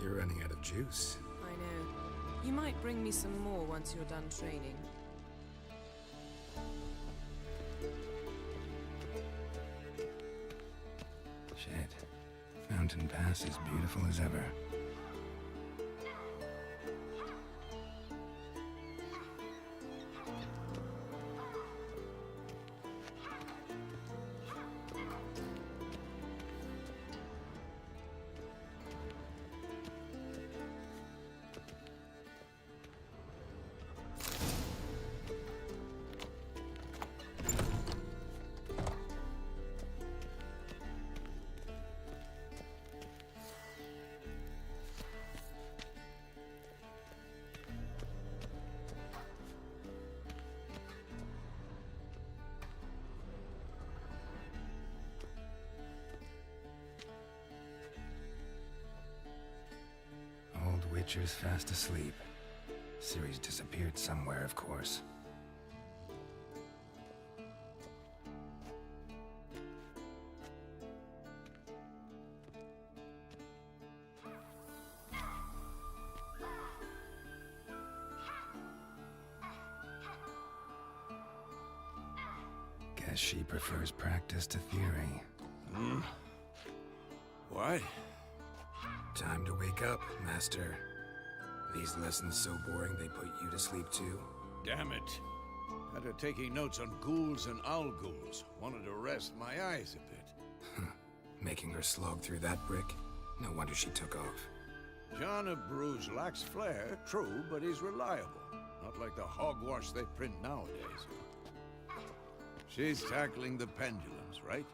you're running out of juice. I know. You might bring me some more once you're done training. Shit. Fountain Pass is beautiful as ever. Witcher's fast asleep. Ciri's disappeared somewhere, of course. Guess she prefers practice to theory. What? Time to wake up, Master. These lessons so boring they put you to sleep too? Damn it. After taking notes on ghouls and owl ghouls, wanted to rest my eyes a bit. Making her slog through that brick? No wonder she took off. John of Bruges lacks flair, true, but he's reliable. Not like the hogwash they print nowadays. She's tackling the pendulums, right?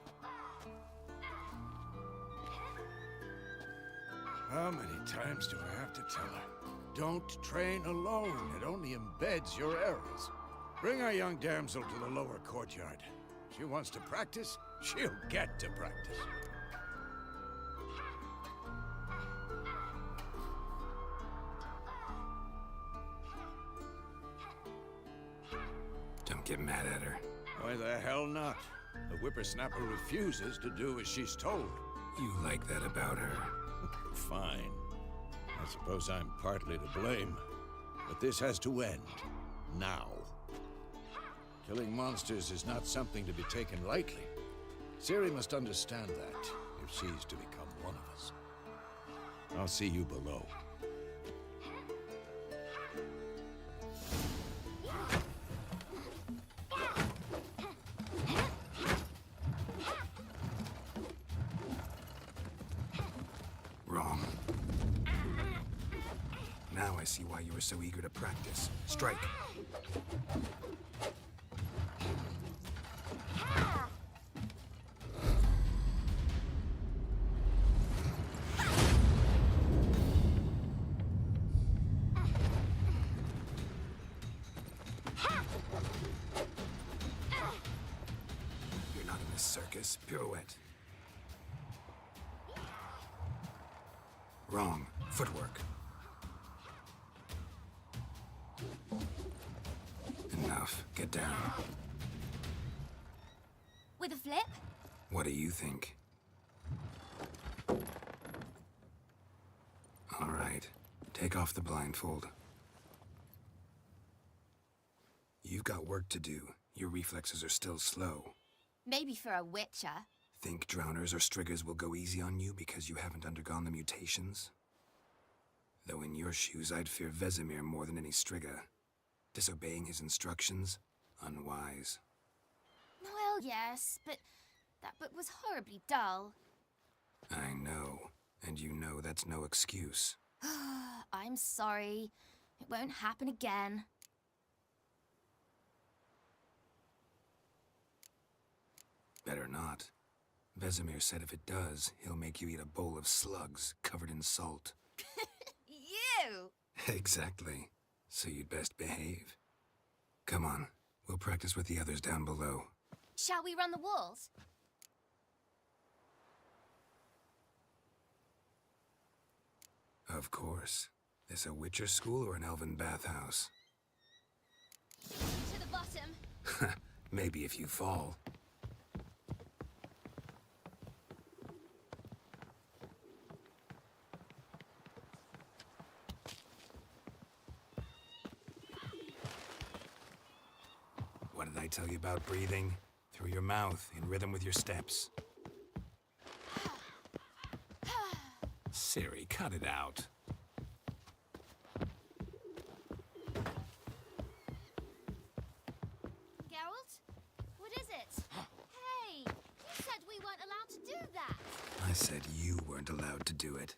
How many times do I have to tell her? Don't train alone. It only embeds your errors. Bring our young damsel to the lower courtyard. She wants to practice, she'll get to practice. Don't get mad at her. Why the hell not? The whippersnapper refuses to do as she's told. You like that about her? Fine. I suppose I'm partly to blame. But this has to end. Now. Killing monsters is not something to be taken lightly. Ciri must understand that, if she's to become one of us. I'll see you below. Wrong. Now I see why you were so eager to practice. Strike. You're not in this circus. Pirouette. Wrong. Footwork. Enough. Get down. With a flip? What do you think? All right. Take off the blindfold. You've got work to do. Your reflexes are still slow. Maybe for a witcher. Think drowners or striggers will go easy on you because you haven't undergone the mutations? Though in your shoes, I'd fear Vesemir more than any strigger. Disobeying his instructions? Unwise. Well, yes, but that book was horribly dull. I know. And you know that's no excuse. I'm sorry. It won't happen again. Better not. Vesemir said if it does, he'll make you eat a bowl of slugs covered in salt. You! Exactly. So you'd best behave. Come on, we'll practice with the others down below. Shall we run the walls? Of course. This a Witcher school or an elven bathhouse? To the bottom. Maybe if you fall. I tell you about breathing? Through your mouth, in rhythm with your steps. Ciri, cut it out. Geralt? What is it? Hey, you said we weren't allowed to do that. I said you weren't allowed to do it.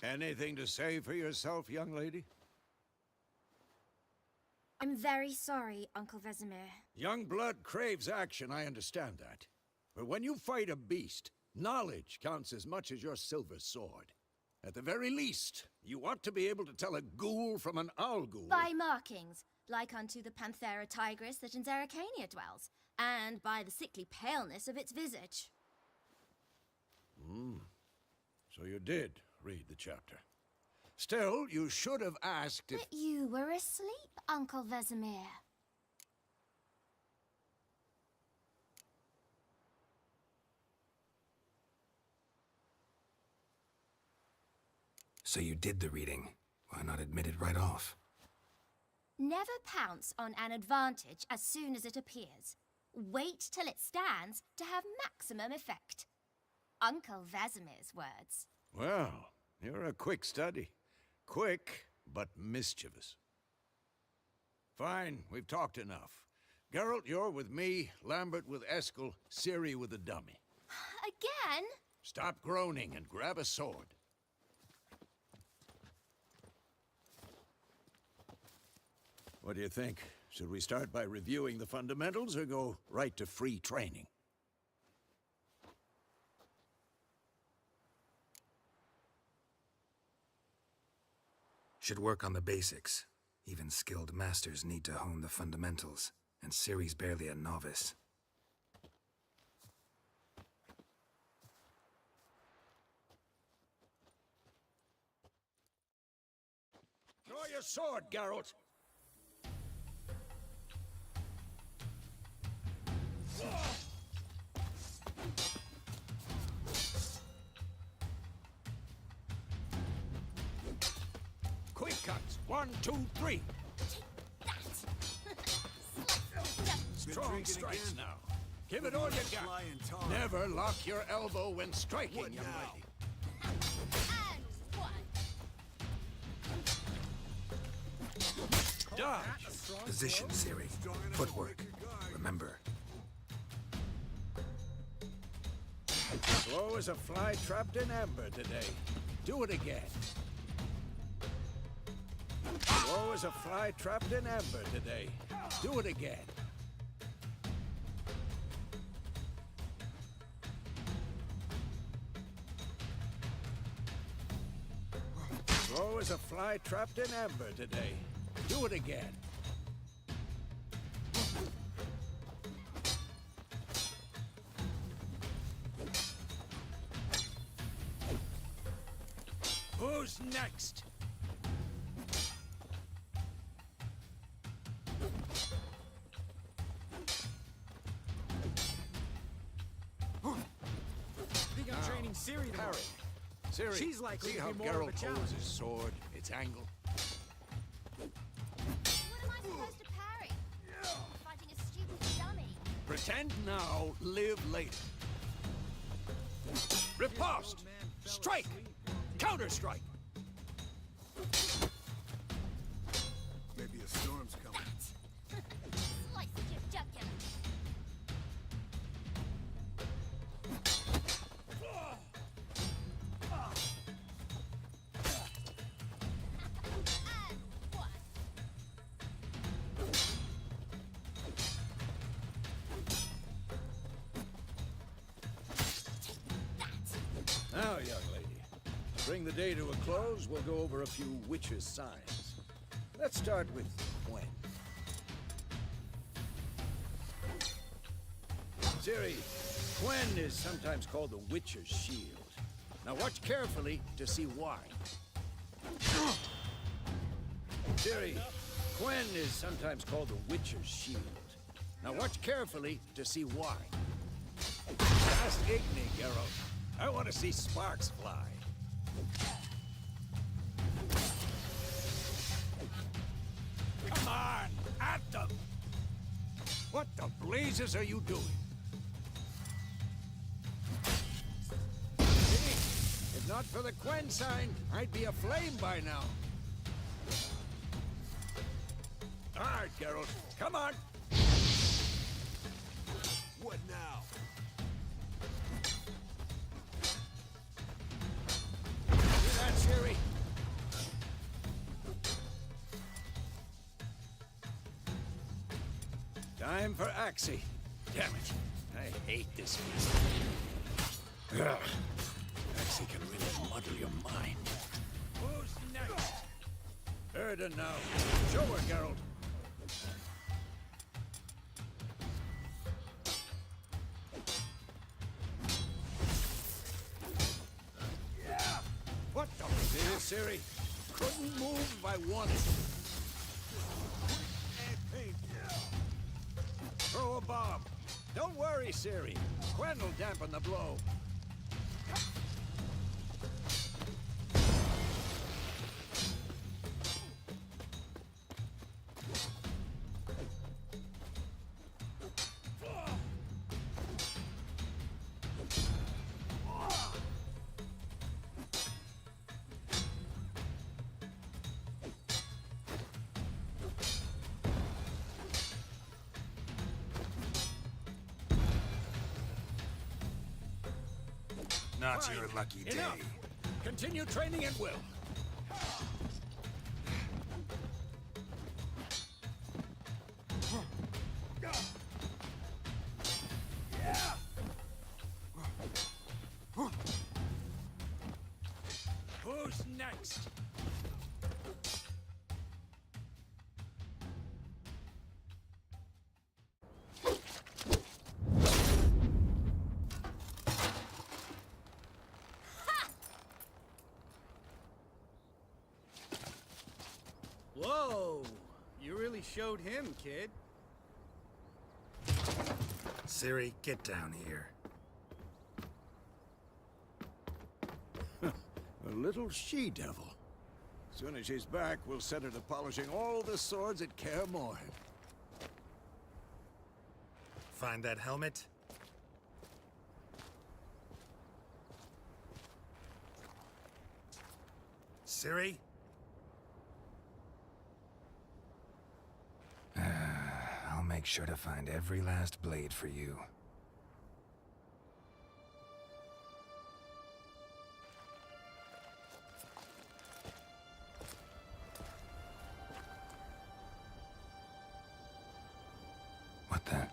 Anything to say for yourself, young lady? I'm very sorry, Uncle Vesemir. Young blood craves action, I understand that. But when you fight a beast, knowledge counts as much as your silver sword. At the very least, you ought to be able to tell a ghoul from an owl ghoul. By markings, like unto the Panthera tigris that in Zerrikania dwells, and by the sickly paleness of its visage. So you did read the chapter. Still, you should have asked if... But you were asleep, Uncle Vesemir. So you did the reading. Why not admit it right off? Never pounce on an advantage as soon as it appears. Wait till it stands to have maximum effect. Uncle Vesemir's words. Well, you're a quick study. Quick, but mischievous. Fine, we've talked enough. Geralt, you're with me, Lambert with Eskel, Ciri with the dummy. Again? Stop groaning and grab a sword. What do you think? Should we start by reviewing the fundamentals or go right to free training? Should work on the basics. Even skilled masters need to hone the fundamentals, and Ciri's barely a novice. Draw your sword, Geralt! Quick cuts! 1, 2, 3! Strong strikes now. Give it all you got. Never lock your elbow when striking, young lady. Dodge! Position, Ciri. Footwork. Remember. Slow as a fly trapped in amber today. Do it again. Slow as a fly trapped in amber today. Do it again. Slow as a fly trapped in amber today. Do it again. Who's next? Think I'm training Ciri tomorrow. Ciri, She's likely see to how be more of a Geralt holds challenge. his sword, its angle? What am I supposed to parry? I'm fighting a stupid dummy. Pretend now, live later. Riposte! Strike! Counter-strike! Maybe a storm's coming. Slice your jugular. And one. Now, young lady, to bring the day to a close, we'll go over a few witches' signs. Let's start with Gwen. Ciri, Gwen is sometimes called the Witcher's Shield. Now watch carefully to see why. Ciri, Gwen is sometimes called the Witcher's Shield. Now watch carefully to see why. Just Igni, Geralt. I want to see sparks fly. Come on, at them! What the blazes are you doing? See? If not for the Gwen sign, I'd be aflame by now. All right, Geralt, come on! What now? See that, Ciri? Time for Axie. Damn it. I hate this beast. Ugh. Axie can really muddle your mind. Who's next? Erda now. Show her, Geralt. What the? See this, Ciri? Couldn't move if I wanted. Throw a bomb. Don't worry, Ciri. Gwen will dampen the blow. Not Fine. your lucky day. Enough. Continue training at will. Who's next? Whoa! You really showed him, kid. Ciri, get down here. A little she-devil. As soon as she's back, we'll set her to polishing all the swords at Kaer Morhen. Find that helmet? Ciri? I'll make sure to find every last blade for you. What the?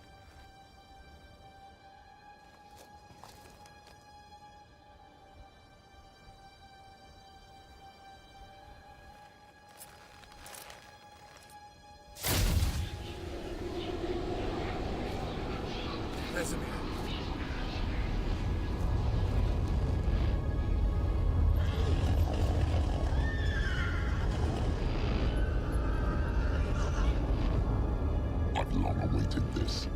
Vesemir. I've long awaited this,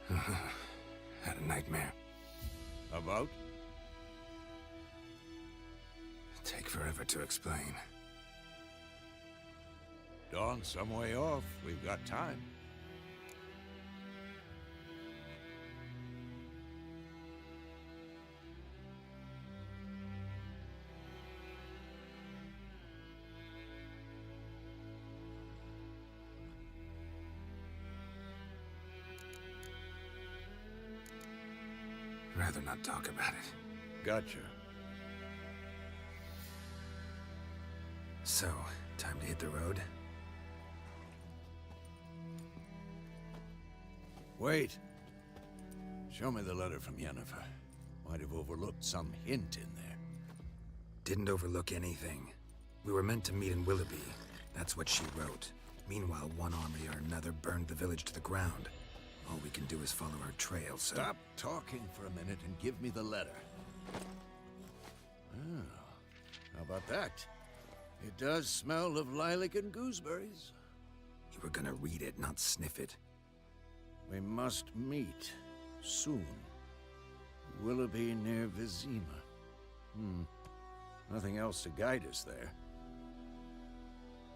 Had a nightmare. About? Take forever to explain. Dawn's some way off. We've got time. Rather not talk about it. Gotcha. So, time to hit the road? Wait. Show me the letter from Yennefer. Might have overlooked some hint in there. Didn't overlook anything. We were meant to meet in Willoughby. That's what she wrote. Meanwhile, one army or another burned the village to the ground. All we can do is follow her trail, so... Stop talking for a minute and give me the letter. Oh, how about that? It does smell of lilac and gooseberries. You were gonna read it, not sniff it. We must meet soon. Willoughby near Vizima. Nothing else to guide us there.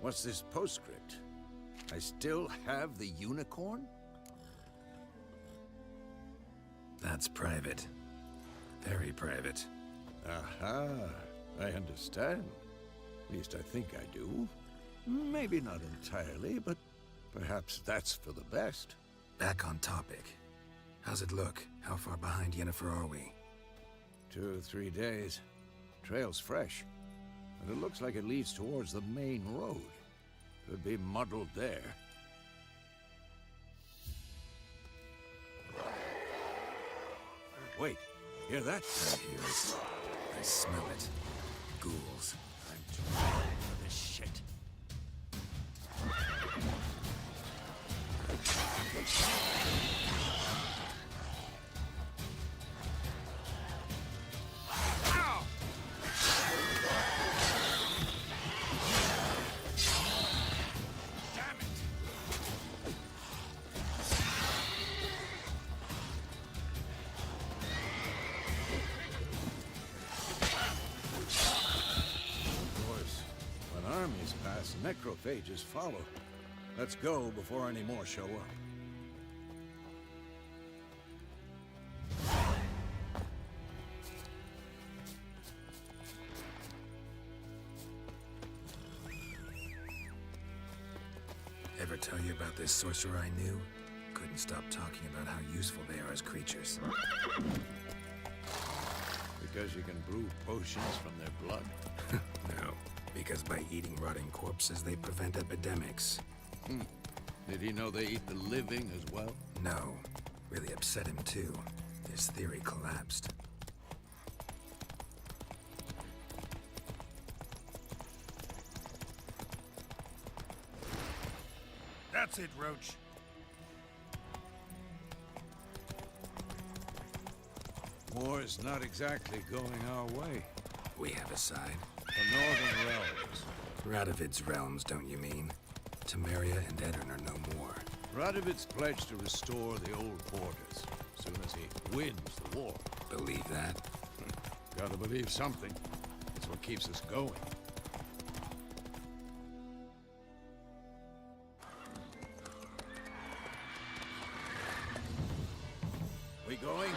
What's this postscript? I still have the unicorn? That's private. Very private. Aha, I understand. At least I think I do. Maybe not entirely, but perhaps that's for the best. Back on topic. How's it look? How far behind Yennefer are we? 2 or 3 days. Trail's fresh. And it looks like it leads towards the main road. Could be muddled there. Wait, hear that? I hear it. I smell it. Ghouls. I'm too tired for this shit. Damn it! Of course, when armies pass, necrophages follow. Let's go before any more show up. Ever tell you about this sorcerer I knew? Couldn't stop talking about how useful they are as creatures. Because you can brew potions from their blood. No, because by eating rotting corpses, they prevent epidemics. Did he know they eat the living as well? No, really upset him too. His theory collapsed. That's it, Roach. War's not exactly going our way. We have a side. The Northern Realms. Radovid's realms, don't you mean? Temeria and Edirn are no more. Radovid's pledged to restore the old borders as soon as he wins the war. Believe that? Gotta believe something. It's what keeps us going. We going?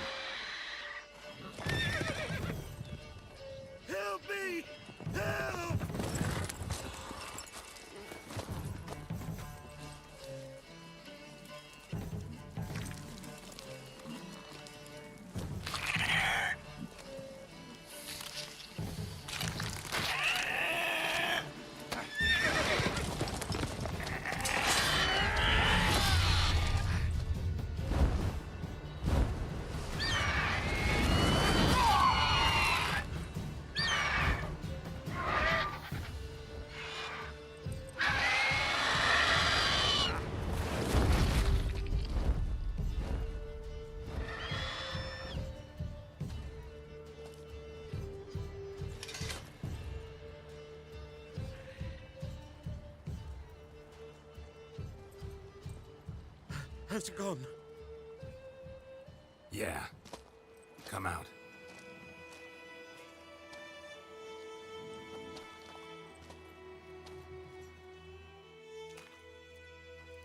Help me! Help! How's it gone? Yeah. Come out.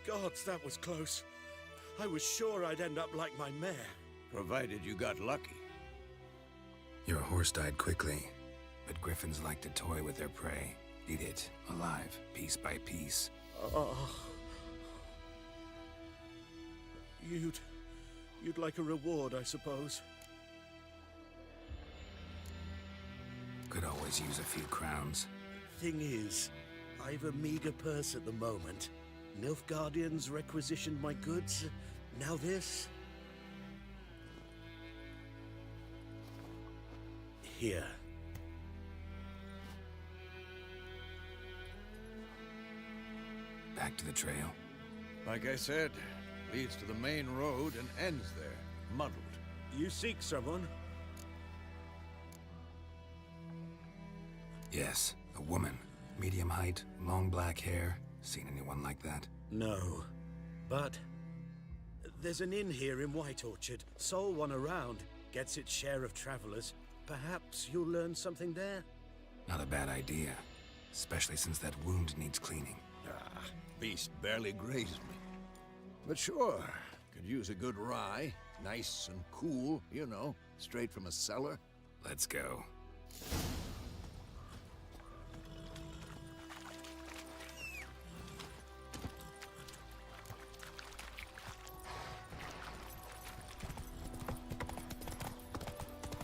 Gods, that was close. I was sure I'd end up like my mare. Provided you got lucky. Your horse died quickly, but griffins like to toy with their prey. Eat it, alive, piece by piece. Oh. You'd like a reward, I suppose. Could always use a few crowns. Thing is, I've a meager purse at the moment. Nilfgaardians requisitioned my goods. Now this. Here. Back to the trail. Like I said, leads to the main road and ends there, muddled. You seek someone? Yes, a woman. Medium height, long black hair. Seen anyone like that? No. But there's an inn here in White Orchard. Sole one around. Gets its share of travelers. Perhaps you'll learn something there? Not a bad idea. Especially since that wound needs cleaning. Ah, beast barely grazed me. But sure, could use a good rye. Nice and cool, you know, straight from a cellar. Let's go.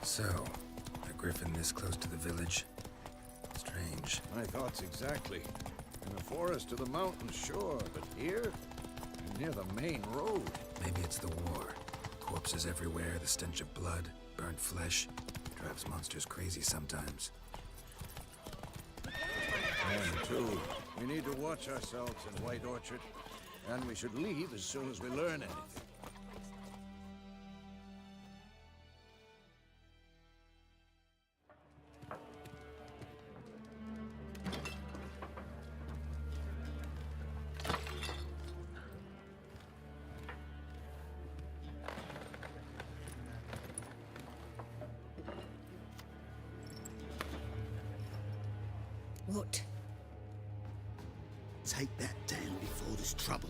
So, a griffin this close to the village? Strange. My thoughts exactly. In the forest to the mountains, sure, but here? Near the main road. Maybe it's the war. Corpses everywhere, the stench of blood, burnt flesh. Drives monsters crazy sometimes. And two, we need to watch ourselves in White Orchard. And we should leave as soon as we learn anything. What? Take that down before there's trouble.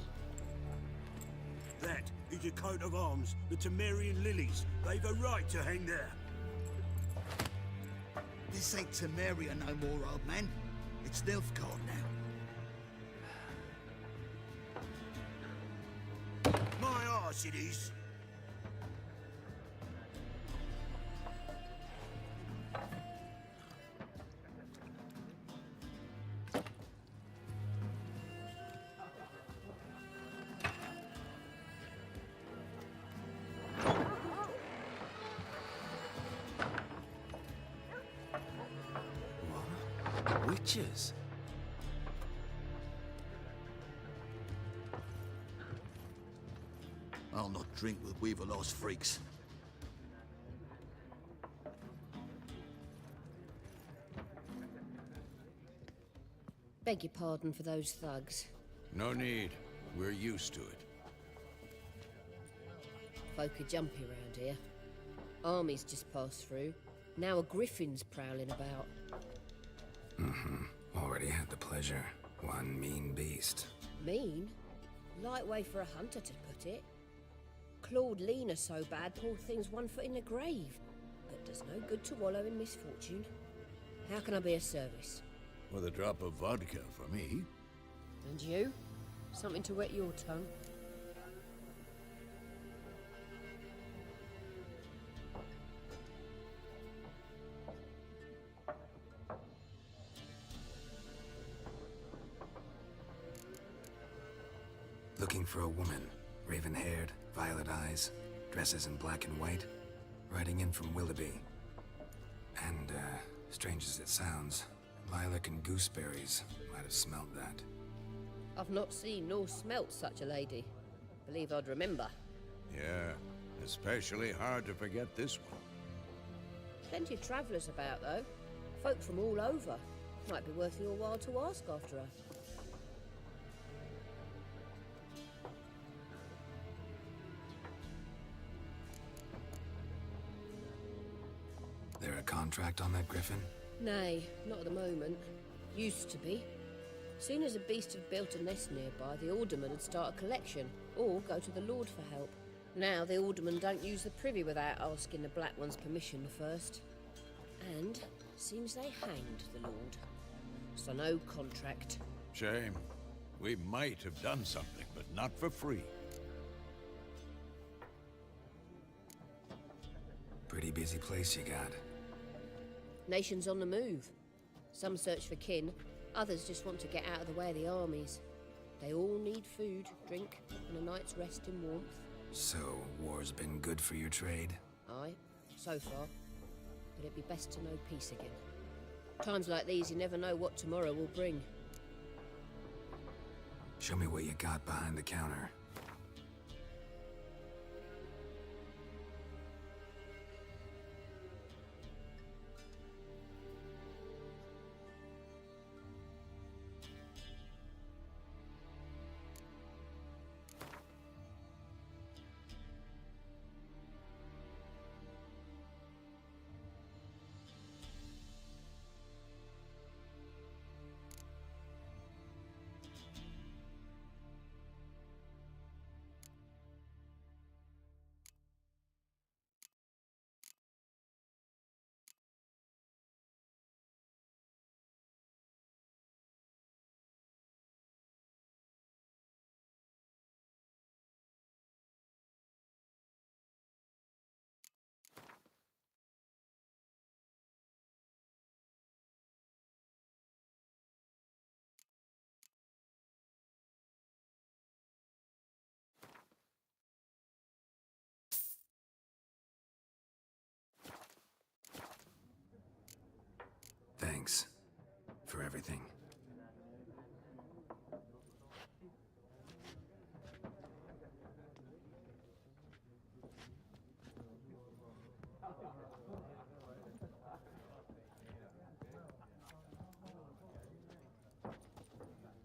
That is a coat of arms, the Temerian lilies. They've a right to hang there. This ain't Temeria no more, old man. It's Nilfgaard now. My arse it is. Witches? I'll not drink with Weaver-lost freaks. Beg your pardon for those thugs. No need. We're used to it. Folk are jumpy around here. Armies just passed through. Now a griffin's prowling about. Already had the pleasure. One mean beast. Mean? Light way for a hunter to put it. Clawed Lena so bad, poor thing's 1 foot in the grave. But does no good to wallow in misfortune. How can I be of service? With a drop of vodka for me. And you? Something to wet your tongue? Looking for a woman. Raven-haired, violet eyes, dresses in black and white. Riding in from Willoughby. And, strange as it sounds, lilac and gooseberries might have smelled that. I've not seen nor smelt such a lady. Believe I'd remember. Yeah, especially hard to forget this one. Plenty of travellers about, though. Folk from all over. Might be worth your while to ask after her. there a contract on that griffin? Nay, not at the moment. Used to be. Soon as the beast had built a nest nearby, the alderman would start a collection, or go to the Lord for help. Now the alderman don't use the privy without asking the Black One's permission first. And seems they hanged the Lord. So no contract. Shame. We might have done something, but not for free. Pretty busy place you got. Nations on the move. Some search for kin, others just want to get out of the way of the armies. They all need food, drink, and a night's rest in warmth. So, war's been good for your trade? Aye, so far. But it'd be best to know peace again. Times like these, you never know what tomorrow will bring. Show me what you got behind the counter. Thanks for everything.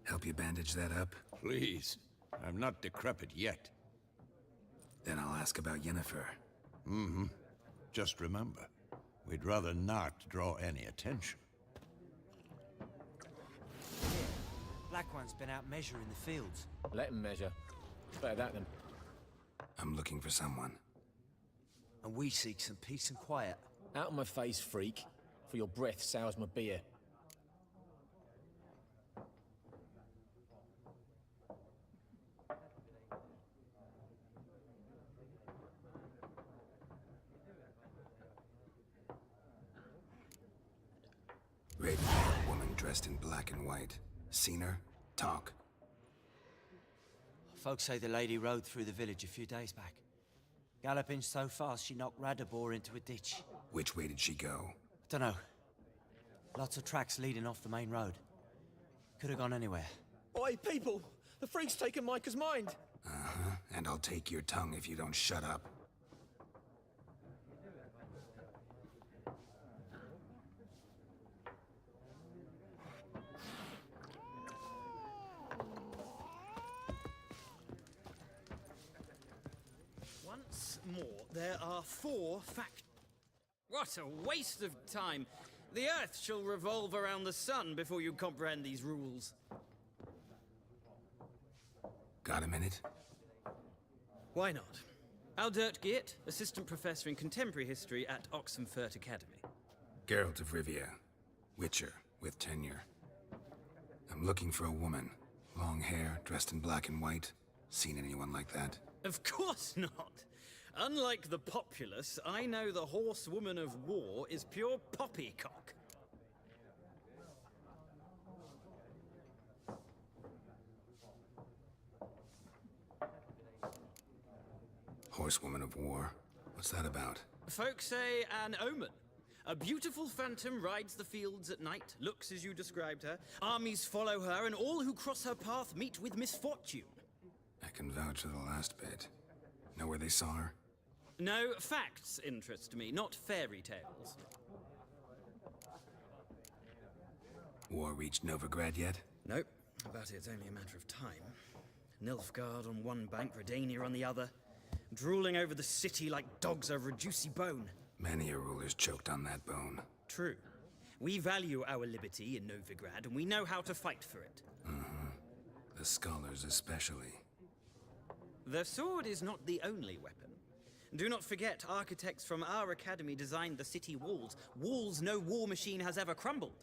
Help you bandage that up? Please. I'm not decrepit yet. Then I'll ask about Yennefer. Mm-hmm. Just remember, we'd rather not draw any attention. Black One's been out measuring the fields. Let him measure. It's better that than... I'm looking for someone. And we seek some peace and quiet. Out of my face, freak. For your breath sours my beer. Raven-haired woman dressed in black and white. Seen her? Talk. Folks say the lady rode through the village a few days back. Galloping so fast she knocked Radabor into a ditch. Which way did she go? Dunno. Lots of tracks leading off the main road. Could have gone anywhere. Oi, people! The freak's taken Micah's mind! Uh-huh. And I'll take your tongue if you don't shut up. Once more, there are 4 fact... What a waste of time! The Earth shall revolve around the sun before you comprehend these rules. Got a minute? Why not? Aldert Geert, Assistant Professor in Contemporary History at Oxenfurt Academy. Geralt of Rivia. Witcher, with tenure. I'm looking for a woman. Long hair, dressed in black and white. Seen anyone like that? Of course not! Unlike the populace, I know the horsewoman of war is pure poppycock. Horsewoman of war? What's that about? Folks say an omen. A beautiful phantom rides the fields at night, looks as you described her. Armies follow her, and all who cross her path meet with misfortune. I can vouch for the last bit. Know where they saw her? No, facts interest me, not fairy tales. War reached Novigrad yet? Nope, but it's only a matter of time. Nilfgaard on one bank, Redania on the other. Drooling over the city like dogs over a juicy bone. Many a ruler's choked on that bone. True. We value our liberty in Novigrad, and we know how to fight for it. The scholars especially. The sword is not the only weapon. Do not forget, architects from our academy designed the city walls. Walls no war machine has ever crumbled.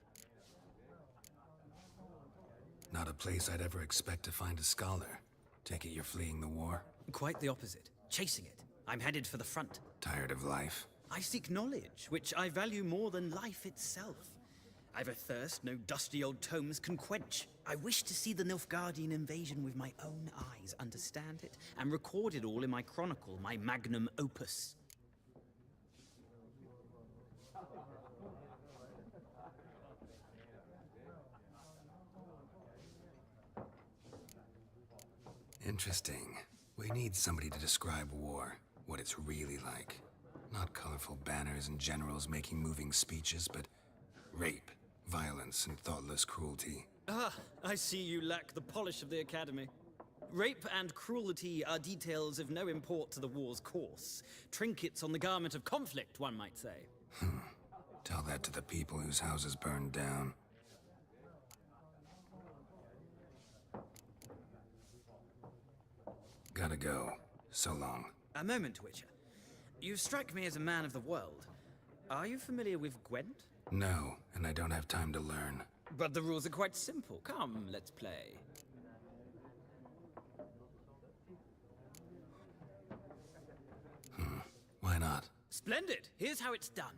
Not a place I'd ever expect to find a scholar. Take it you're fleeing the war? Quite the opposite. Chasing it. I'm headed for the front. Tired of life? I seek knowledge, which I value more than life itself. I've a thirst no dusty old tomes can quench. I wish to see the Nilfgaardian invasion with my own eyes, understand it, and record it all in my chronicle, my magnum opus. Interesting. We need somebody to describe war, what it's really like. Not colorful banners and generals making moving speeches, but rape, violence, and thoughtless cruelty. Ah, I see you lack the polish of the Academy. Rape and cruelty are details of no import to the war's course. Trinkets on the garment of conflict, one might say. Tell that to the people whose houses burned down. Gotta go. So long. A moment, Witcher. You strike me as a man of the world. Are you familiar with Gwent? No, and I don't have time to learn. But the rules are quite simple. Come, let's play. Why not? Splendid! Here's how it's done.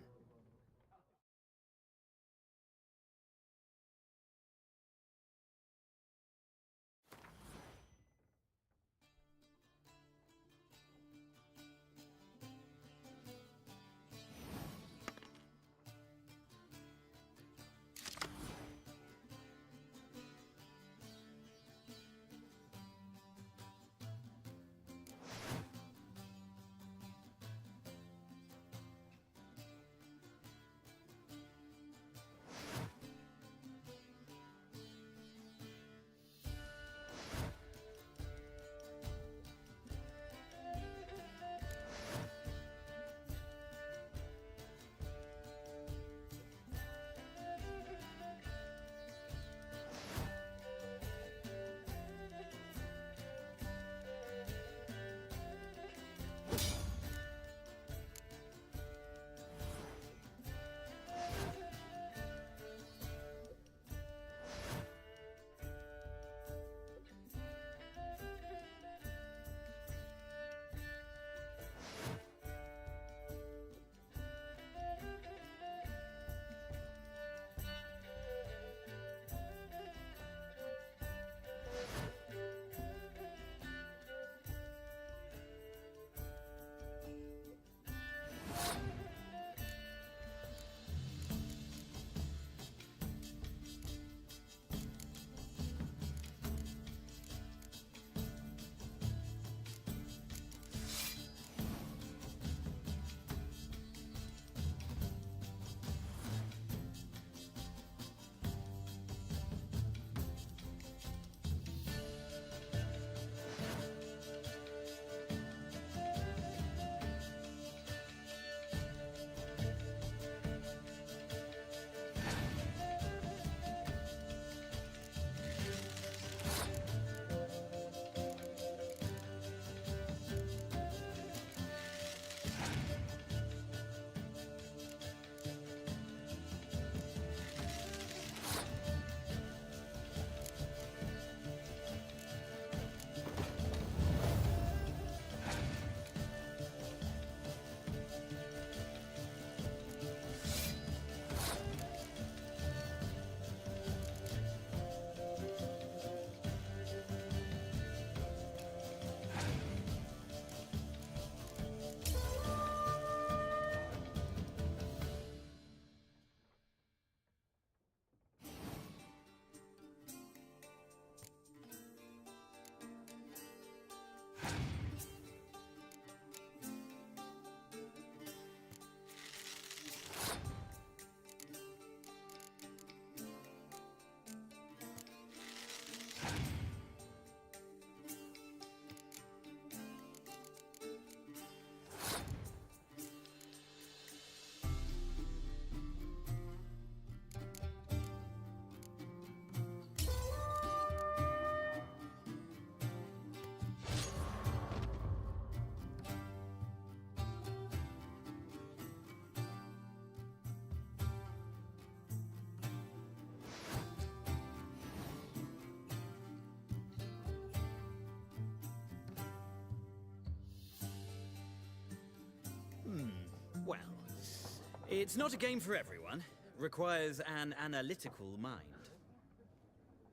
It's not a game for everyone. Requires an analytical mind.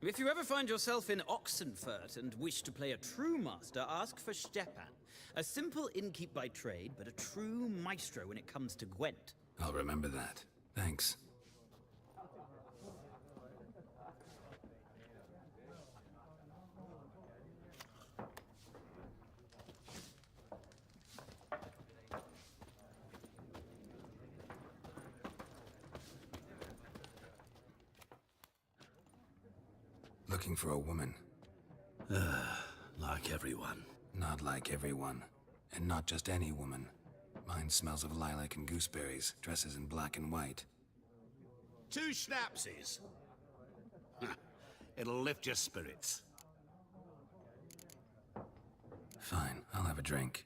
If you ever find yourself in Oxenfurt and wish to play a true master, ask for Stepan. A simple innkeep by trade, but a true maestro when it comes to Gwent. I'll remember that. Thanks. Looking for a woman. Like everyone. Not like everyone. And not just any woman. Mine smells of lilac and gooseberries, dresses in black and white. 2 schnapsies. It'll lift your spirits. Fine, I'll have a drink.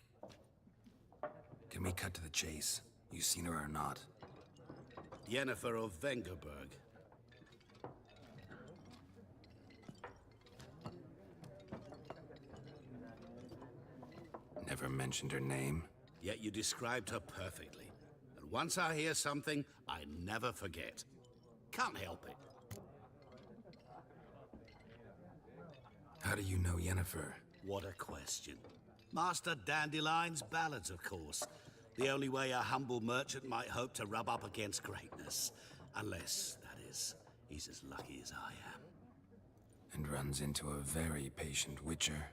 Can we cut to the chase? You seen her or not? Yennefer of Vengerberg. Never mentioned her name. Yet you described her perfectly. And once I hear something, I never forget. Can't help it. How do you know Yennefer? What a question. Master Dandelion's ballads, of course. The only way a humble merchant might hope to rub up against greatness. Unless, that is, he's as lucky as I am. And runs into a very patient witcher.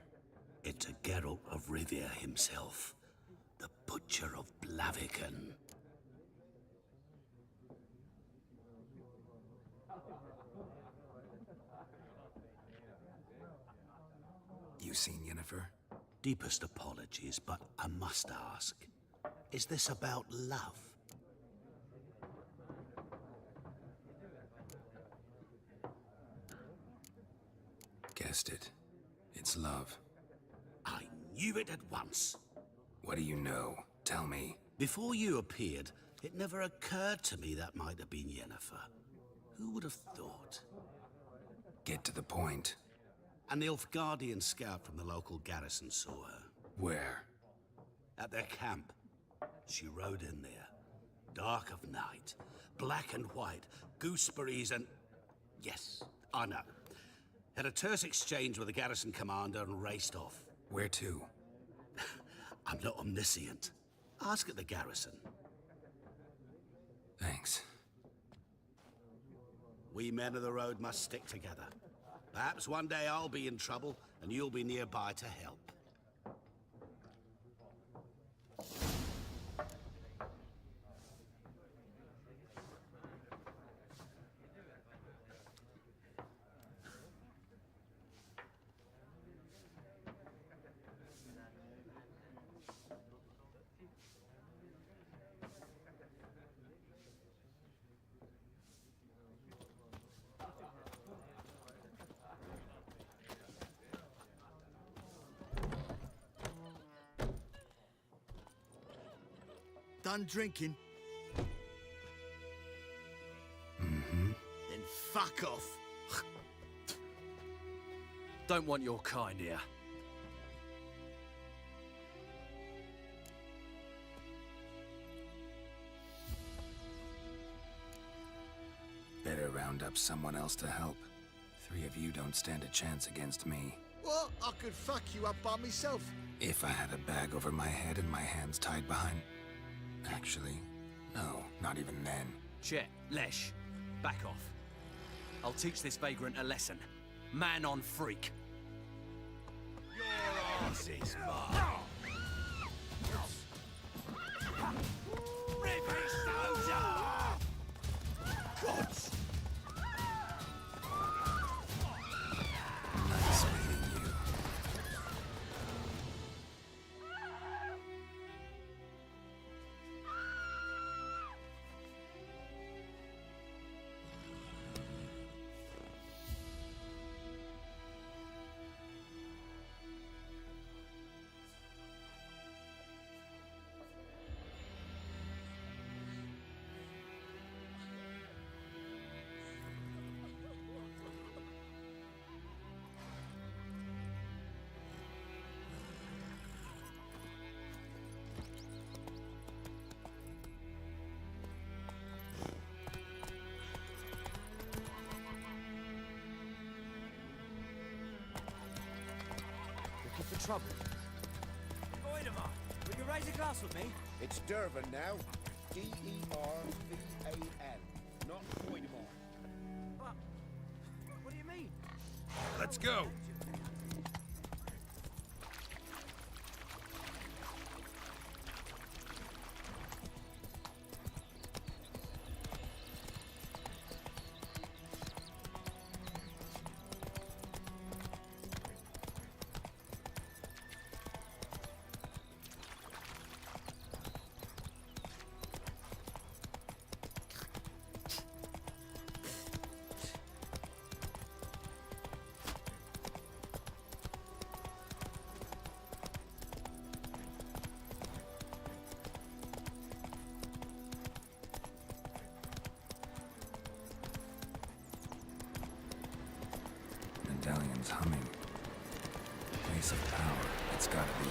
It's a Geralt of Rivia himself. The Butcher of Blaviken. You seen Yennefer? Deepest apologies, but I must ask. Is this about love? Guessed it. It's love. I knew it at once. What do you know? Tell me. Before you appeared, it never occurred to me that might have been Yennefer. Who would have thought? Get to the point. A Nilfgaardian scout from the local garrison saw her. Where? At their camp. She rode in there. Dark of night. Black and white. Gooseberries and... Yes, I know. Had a terse exchange with the garrison commander and raced off. Where to? I'm not omniscient. Ask at the garrison. Thanks. We men of the road must stick together. Perhaps one day I'll be in trouble and you'll be nearby to help. Done drinking? Mm-hmm. Then fuck off. Don't want your kind here. Better round up someone else to help. 3 of you don't stand a chance against me. What? I could fuck you up by myself. If I had a bag over my head and my hands tied behind... Actually, no, not even then. Chet, Lesh, back off. I'll teach this vagrant a lesson. Man on freak. Your ass is mine. Rip his nose off! Gods! Nice meeting you. trouble. Voidemar, will you raise a glass with me? It's Dervan now. D-E-R-V-A-N, not Voidemar. But, what do you mean? Let's go! Medallion's humming. Place of power. It's gotta be.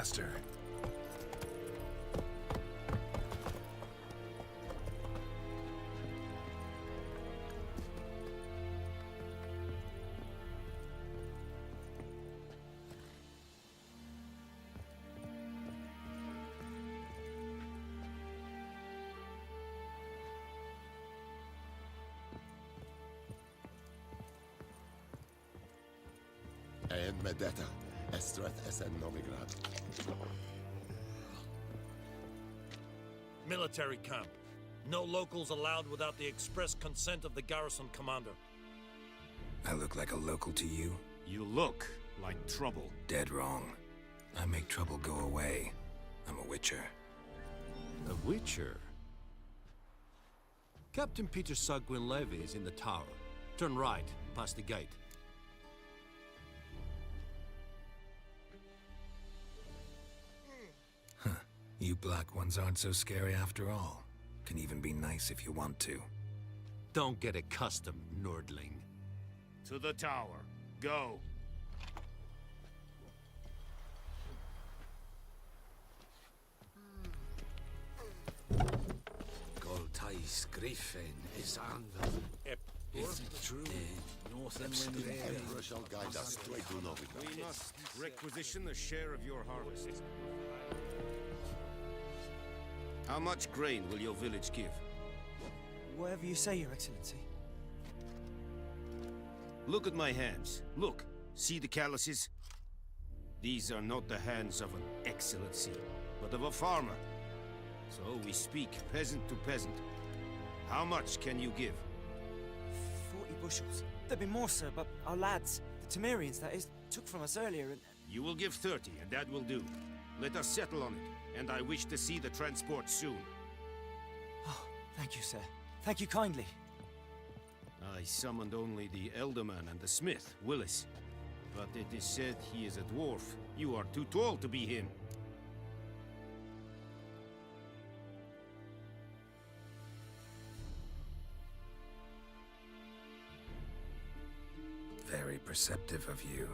faster. And Medetta, Estrath Essen Novigrad. Military camp. No locals allowed without the express consent of the garrison commander. I look like a local to you? You look like trouble. Dead wrong. I make trouble go away. I'm a witcher. A witcher? Captain Peter Sagwin Levy is in the tower. Turn right, past the gate. You black ones aren't so scary after all. Can even be nice if you want to. Don't get accustomed, Nordling. To the tower. Go. Goltais Griffin is anvil. Is it true? Northern wind area. Emperor shall guide us straight to Novigrad. We must requisition a share of your harvest. How much grain will your village give? Whatever you say, Your Excellency. Look at my hands. Look. See the calluses? These are not the hands of an excellency, but of a farmer. So we speak peasant to peasant. How much can you give? 40 bushels. There'd be more, sir, but our lads, the Temerians, that is, took from us earlier and... You will give 30, and that will do. Let us settle on it, and I wish to see the transport soon. Oh, thank you, sir. Thank you kindly. I summoned only the Elderman and the smith, Willis. But it is said he is a dwarf. You are too tall to be him. Very perceptive of you.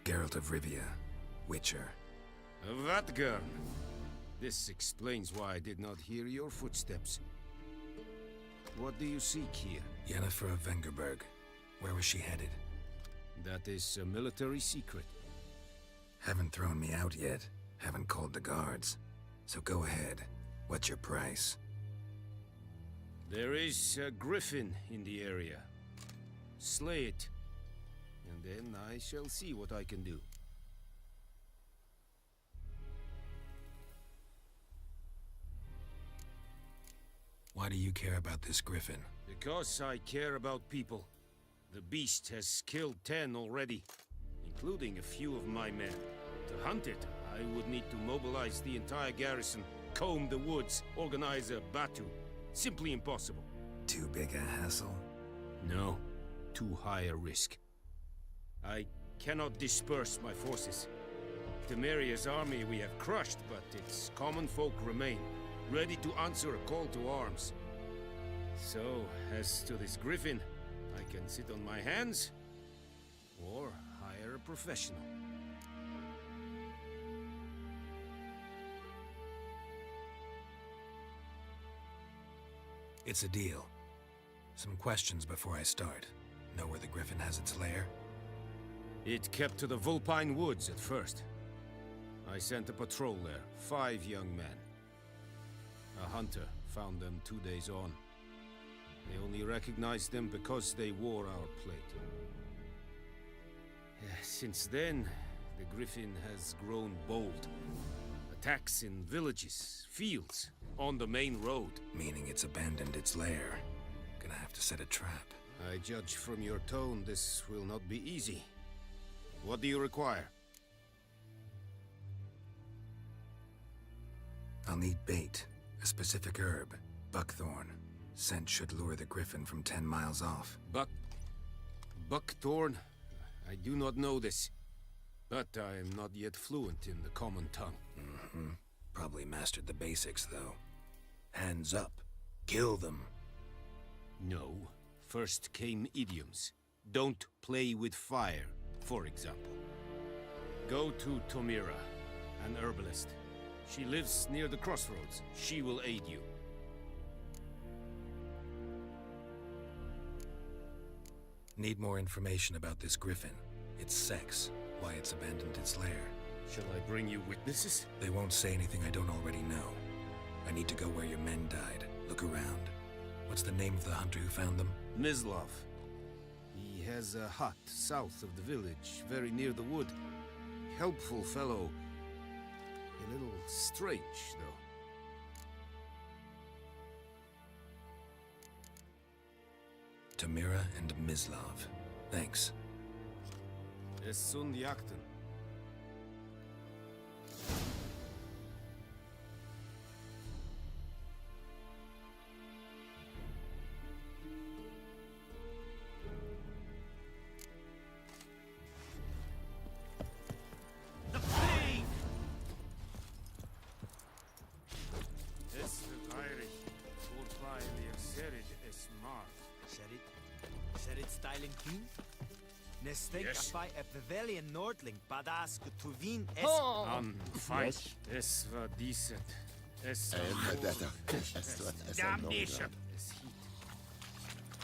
Geralt of Rivia, Witcher. Vatgern! This explains why I did not hear your footsteps. What do you seek here? Yennefer of Vengerberg. Where was she headed? That is a military secret. Haven't thrown me out yet. Haven't called the guards. So go ahead. What's your price? There is a griffin in the area. Slay it. And then I shall see what I can do. Why do you care about this griffin? Because I care about people. The beast has killed 10 already, including a few of my men. To hunt it, I would need to mobilize the entire garrison, comb the woods, organize a batu. Simply impossible. Too big a hassle? No, too high a risk. I cannot disperse my forces. Temeria's army we have crushed, but its common folk remain, ready to answer a call to arms. So, as to this griffin, I can sit on my hands, or hire a professional. It's a deal. Some questions before I start. Know where the griffin has its lair? It kept to the Vulpine Woods at first. I sent a patrol there, 5 young men. A hunter found them 2 days on. They only recognized them because they wore our plate. Since then, the griffin has grown bold. Attacks in villages, fields, on the main road. Meaning it's abandoned its lair. Gonna have to set a trap. I judge from your tone this will not be easy. What do you require? I'll need bait, a specific herb, buckthorn. Scent should lure the griffin from 10 miles off. Buckthorn? I do not know this. But I am not yet fluent in the common tongue. Mm-hmm. Probably mastered the basics, though. Hands up. Kill them. No. First came idioms. Don't play with fire, for example. Go to Tomira, an herbalist. She lives near the crossroads. She will aid you. Need more information about this griffin. Its sex, why it's abandoned its lair. Shall I bring you witnesses? They won't say anything I don't already know. I need to go where your men died. Look around. What's the name of the hunter who found them? Mislav. He has a hut south of the village, very near the wood. Helpful fellow. A little strange, though. Tomira and Mislav. Thanks. Es sunt jakten. Yes. By a Pavilion Nordling, Badass Tuvin es. Fine. Es war decent. Es Vendetta. Estrat essen novigrad. Es hit.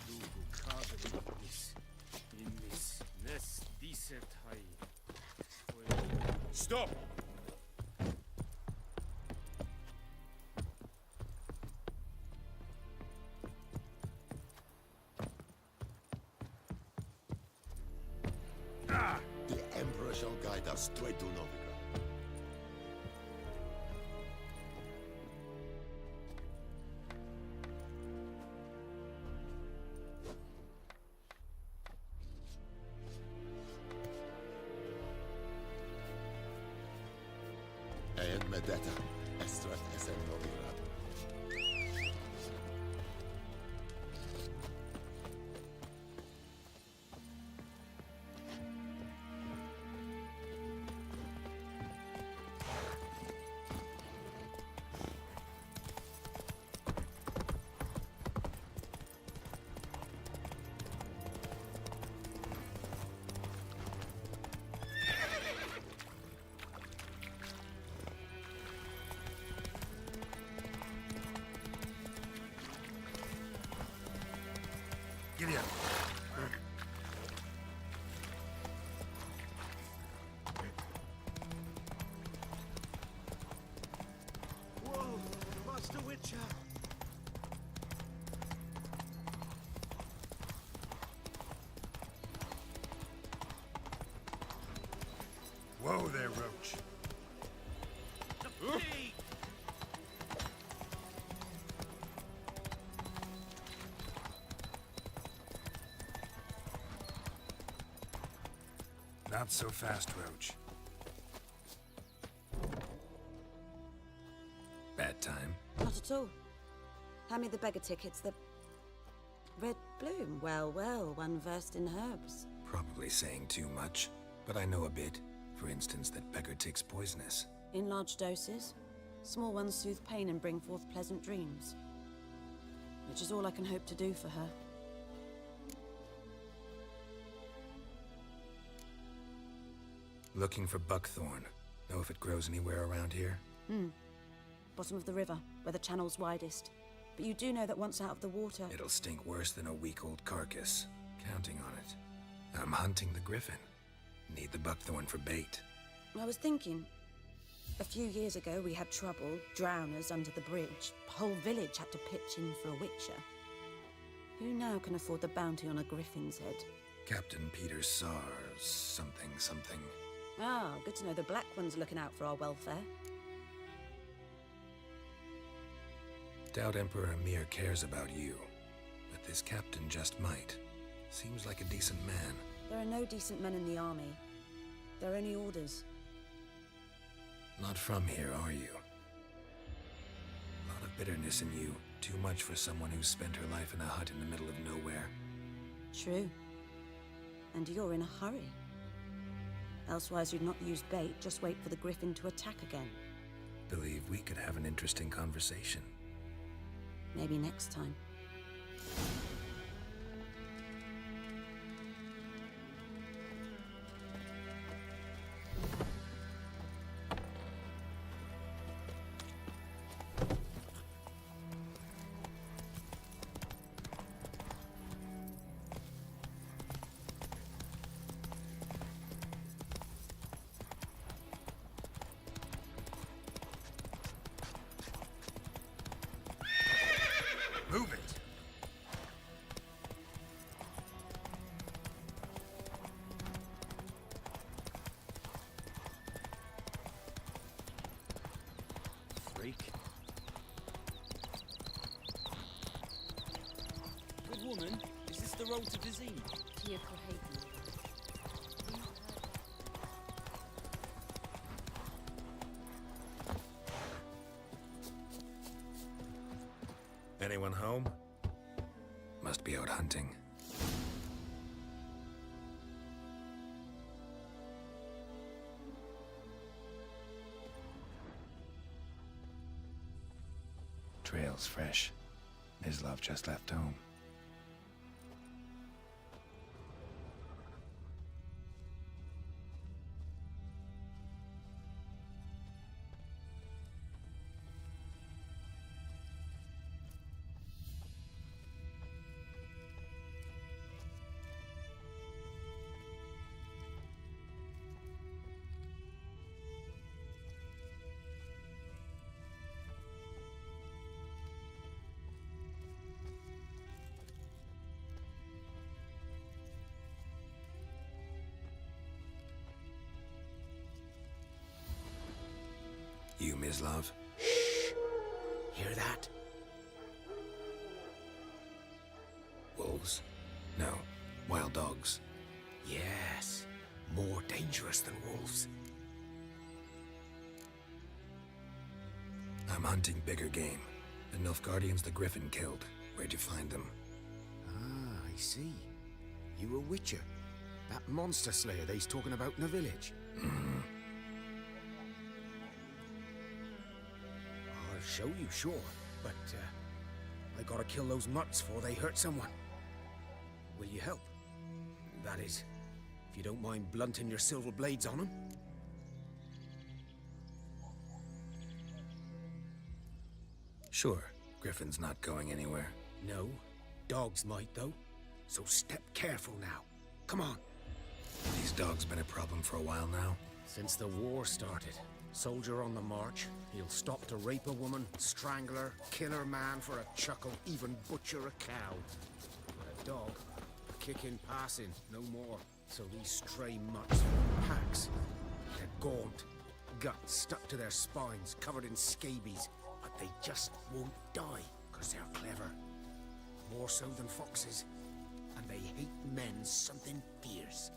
Lugu kader in mis. Nes decent hai. Stop! The Emperor shall guide us straight to Novigrad. And Medetta. Estrat essen Novigrad. Giddy up. Whoa, Master Witcher! Whoa there, Roach. Not so fast, Roach. Bad time? Not at all. Hand me the beggar tickets, the red bloom. Well, well, one versed in herbs. Probably saying too much, but I know a bit. For instance, that beggar tick's poisonous. In large doses. Small ones soothe pain and bring forth pleasant dreams. Which is all I can hope to do for her. Looking for buckthorn. Know if it grows anywhere around here? Bottom of the river, where the channel's widest. But you do know that once out of the water... It'll stink worse than a week-old carcass. Counting on it. I'm hunting the griffin. Need the buckthorn for bait. I was thinking... A few years ago, we had trouble, drowners under the bridge. The whole village had to pitch in for a witcher. Who now can afford the bounty on a griffin's head? Captain Peter Sars, something. Ah, good to know the Black One's looking out for our welfare. Doubt Emperor Emir cares about you. But this captain just might. Seems like a decent man. There are no decent men in the army. There are only orders. Not from here, are you? Lot of bitterness in you. Too much for someone who's spent her life in a hut in the middle of nowhere. True. And you're in a hurry. Elsewise you'd not use bait, just wait for the griffin to attack again. Believe we could have an interesting conversation. Maybe next time. Morning. Is this the road to Vizine? Tia Cohagen. Anyone home? Must be out hunting. Trail's fresh. Mislav just left home. You, Mislav? Shh! Hear that? Wolves? No, wild dogs. Yes. More dangerous than wolves. I'm hunting bigger game. The Nilfgaardians the Griffin killed. Where'd you find them? Ah, I see. You a witcher. That monster slayer they's talking about in the village. Mm-hmm. I'll show you, sure. But, I gotta kill those mutts before they hurt someone. Will you help? That is, if you don't mind blunting your silver blades on them. Sure. Griffin's not going anywhere. No. Dogs might, though. So step careful now. Come on. These dogs been a problem for a while now? Since the war started. Soldier on the march. He'll stop to rape a woman, strangle her, kill her man for a chuckle, even butcher a cow. But a dog, a kick in passing, no more. So these stray mutts are packs. They're gaunt, guts stuck to their spines, covered in scabies. But they just won't die, because they're clever. More so than foxes. And they hate men something fierce.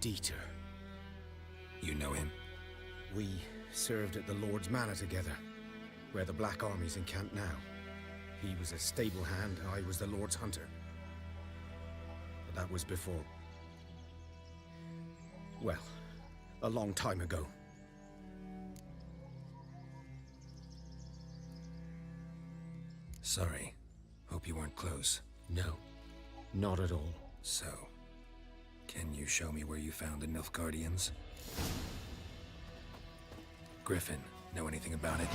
Dieter. You know him? We served at the Lord's Manor together, where the Black Army's encamped now. He was a stable hand, I was the Lord's hunter. But that was before... well, a long time ago. Sorry. Hope you weren't close. No, not at all. So, can you show me where you found the Nilfgaardians? Griffin, know anything about it?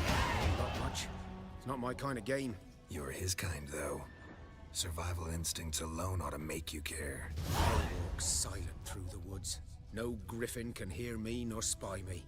Not much. It's not my kind of game. You're his kind, though. Survival instincts alone ought to make you care. I walk silent through the woods. No griffin can hear me nor spy me.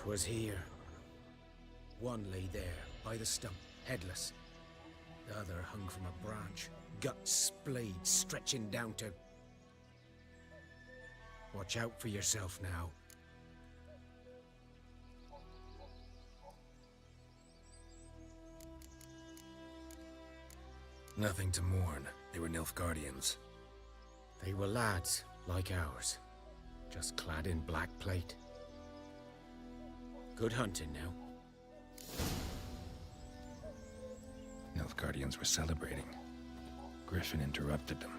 'Twas here. One lay there, by the stump, headless. The other hung from a branch, guts splayed, stretching down to... Watch out for yourself now. Nothing to mourn. They were Nilfgaardians. They were lads, like ours, just clad in black plate. Good hunting now. Nilfgaardians were celebrating. Griffin interrupted them.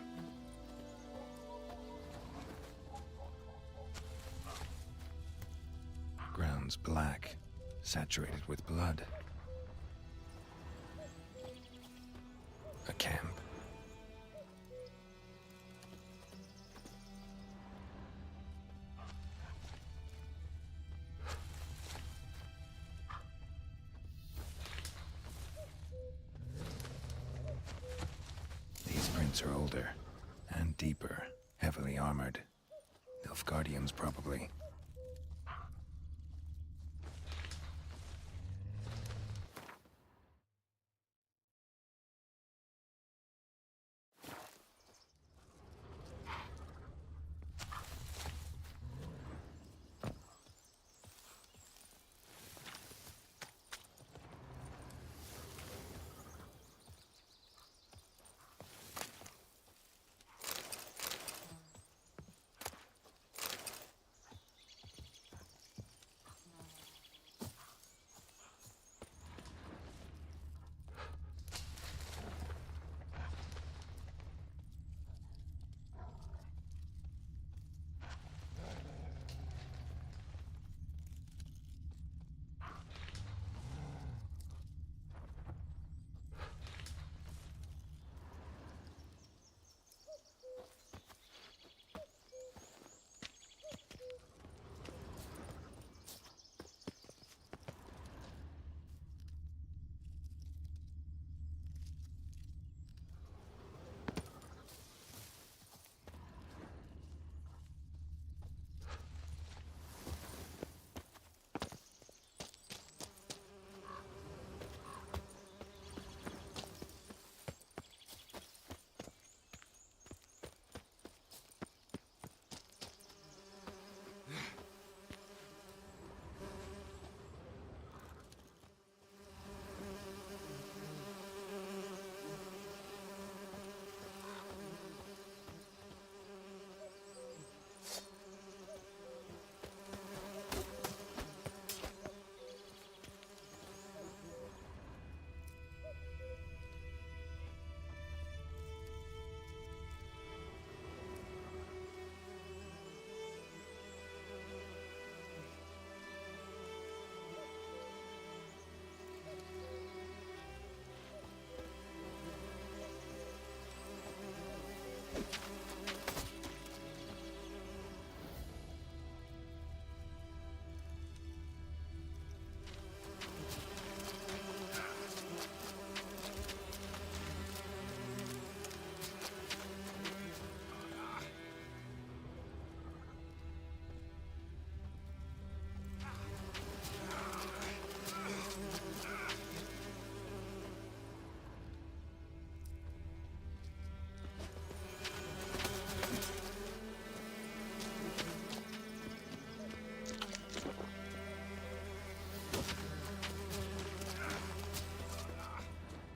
Ground's black, saturated with blood. A camp. These prints are older and deeper, heavily armored. Nilfgaardians, probably.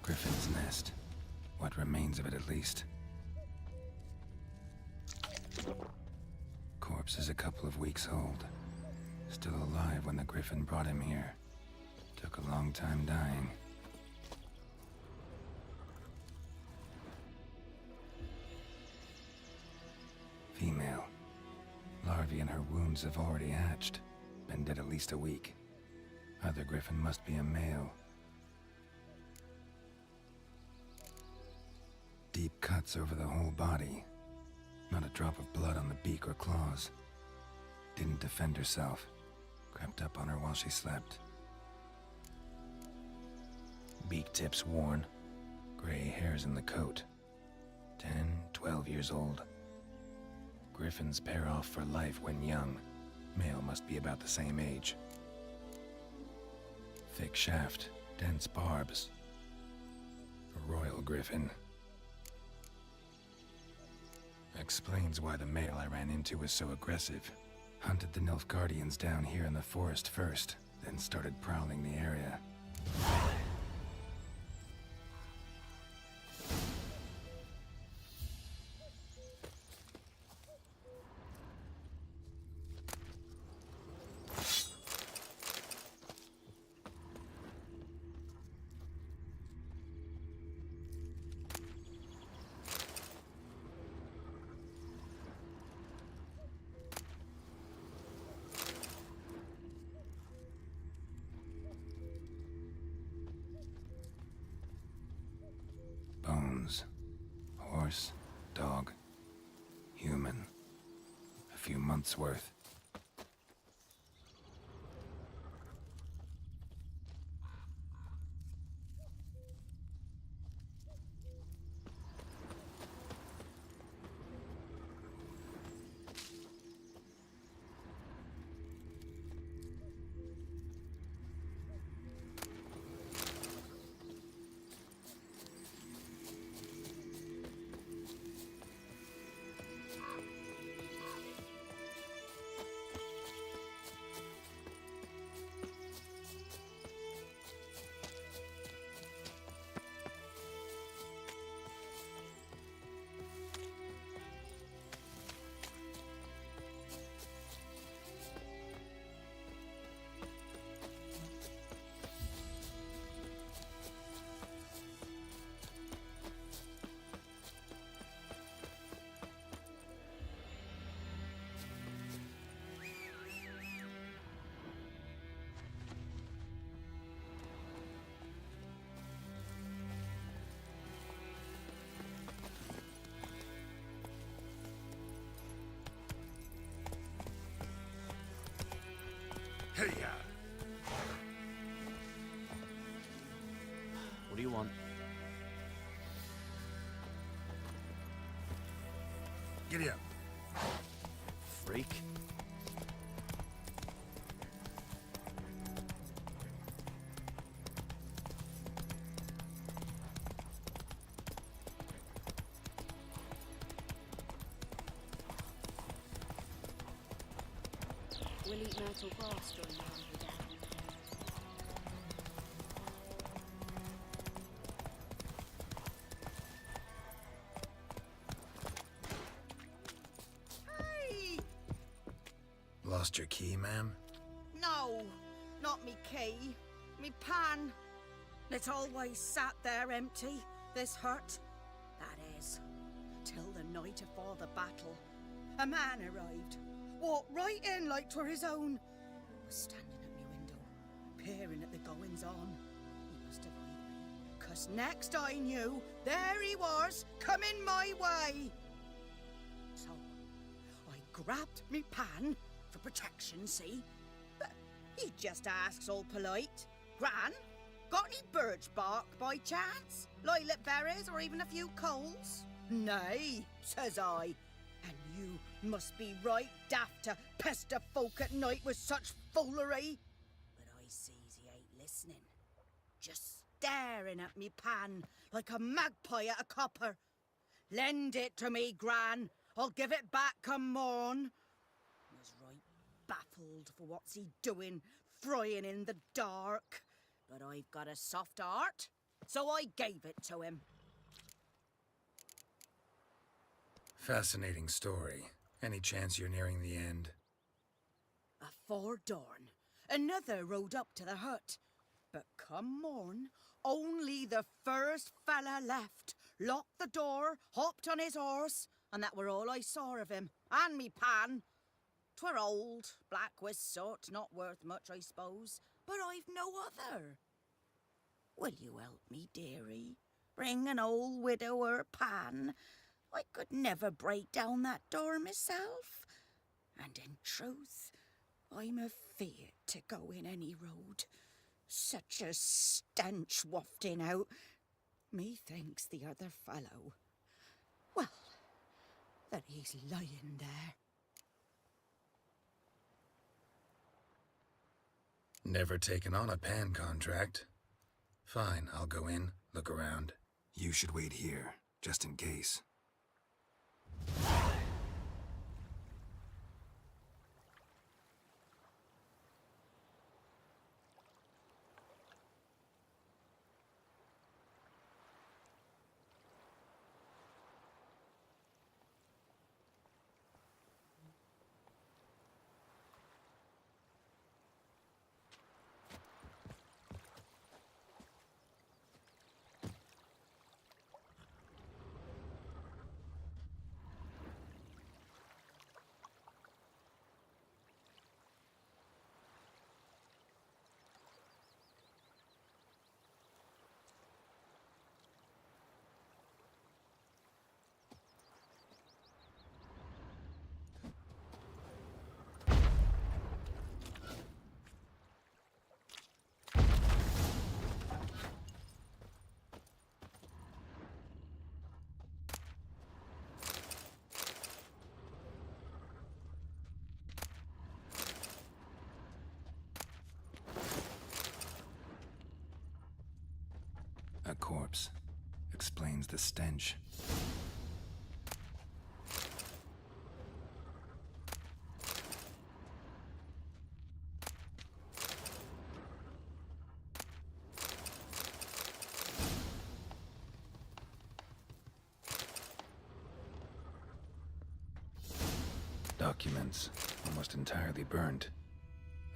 Griffin's nest. What remains of it, at least. Corpse is a couple of weeks old. Still alive when the Griffin brought him here. Took a long time dying. Female. Larvae in her wounds have already hatched. Been dead at least a week. Other Griffin must be a male. Deep cuts over the whole body. Not a drop of blood on the beak or claws. Didn't defend herself. Crept up on her while she slept. Beak tips worn. Gray hairs in the coat. 10, 12 years old. Griffins pair off for life when young. Male must be about the same age. Thick shaft, dense barbs. A royal griffin. Explains why the male I ran into was so aggressive. Hunted the Nilfgaardians down here in the forest first, then started prowling the area. Bones. Horse, dog, human. A few months' worth. Hey-ya! What do you want? Giddy up. Freak. We'll eat myrtle grass during the hungry day. Hey! Lost your key, ma'am? No, not me key. Me pan. It always sat there empty, this hut. That is, till the night afore the battle. A man arrived. Walked right in like 'twere his own. Was standing at me window, peering at the goings-on. He must have eyed me, 'cause next I knew, there he was, coming my way. So, I grabbed me pan, for protection, see? But he just asks all polite, Gran, got any birch bark by chance? Lilac berries or even a few coals? Nay, says I. And you must be right daft to pester folk at night with such foolery. But I sees he ain't listening. Just staring at me pan like a magpie at a copper. Lend it to me, Gran. I'll give it back come morn. Was right baffled for what's he doing, frying in the dark. But I've got a soft heart, so I gave it to him. Fascinating story. Any chance you're nearing the end? Afore dawn, another rode up to the hut. But come morn, only the first fella left, locked the door, hopped on his horse, and that were all I saw of him, and me pan. 'Twere old, black with soot, not worth much, I suppose, but I've no other. Will you help me, dearie? Bring an old widower pan? I could never break down that door myself. And in truth, I'm afeard to go in any road. Such a stench wafting out. Methinks the other fellow, well, that he's lying there. Never taken on a pan contract. Fine, I'll go in, look around. You should wait here, just in case. A corpse. Explains the stench. Documents, almost entirely burnt.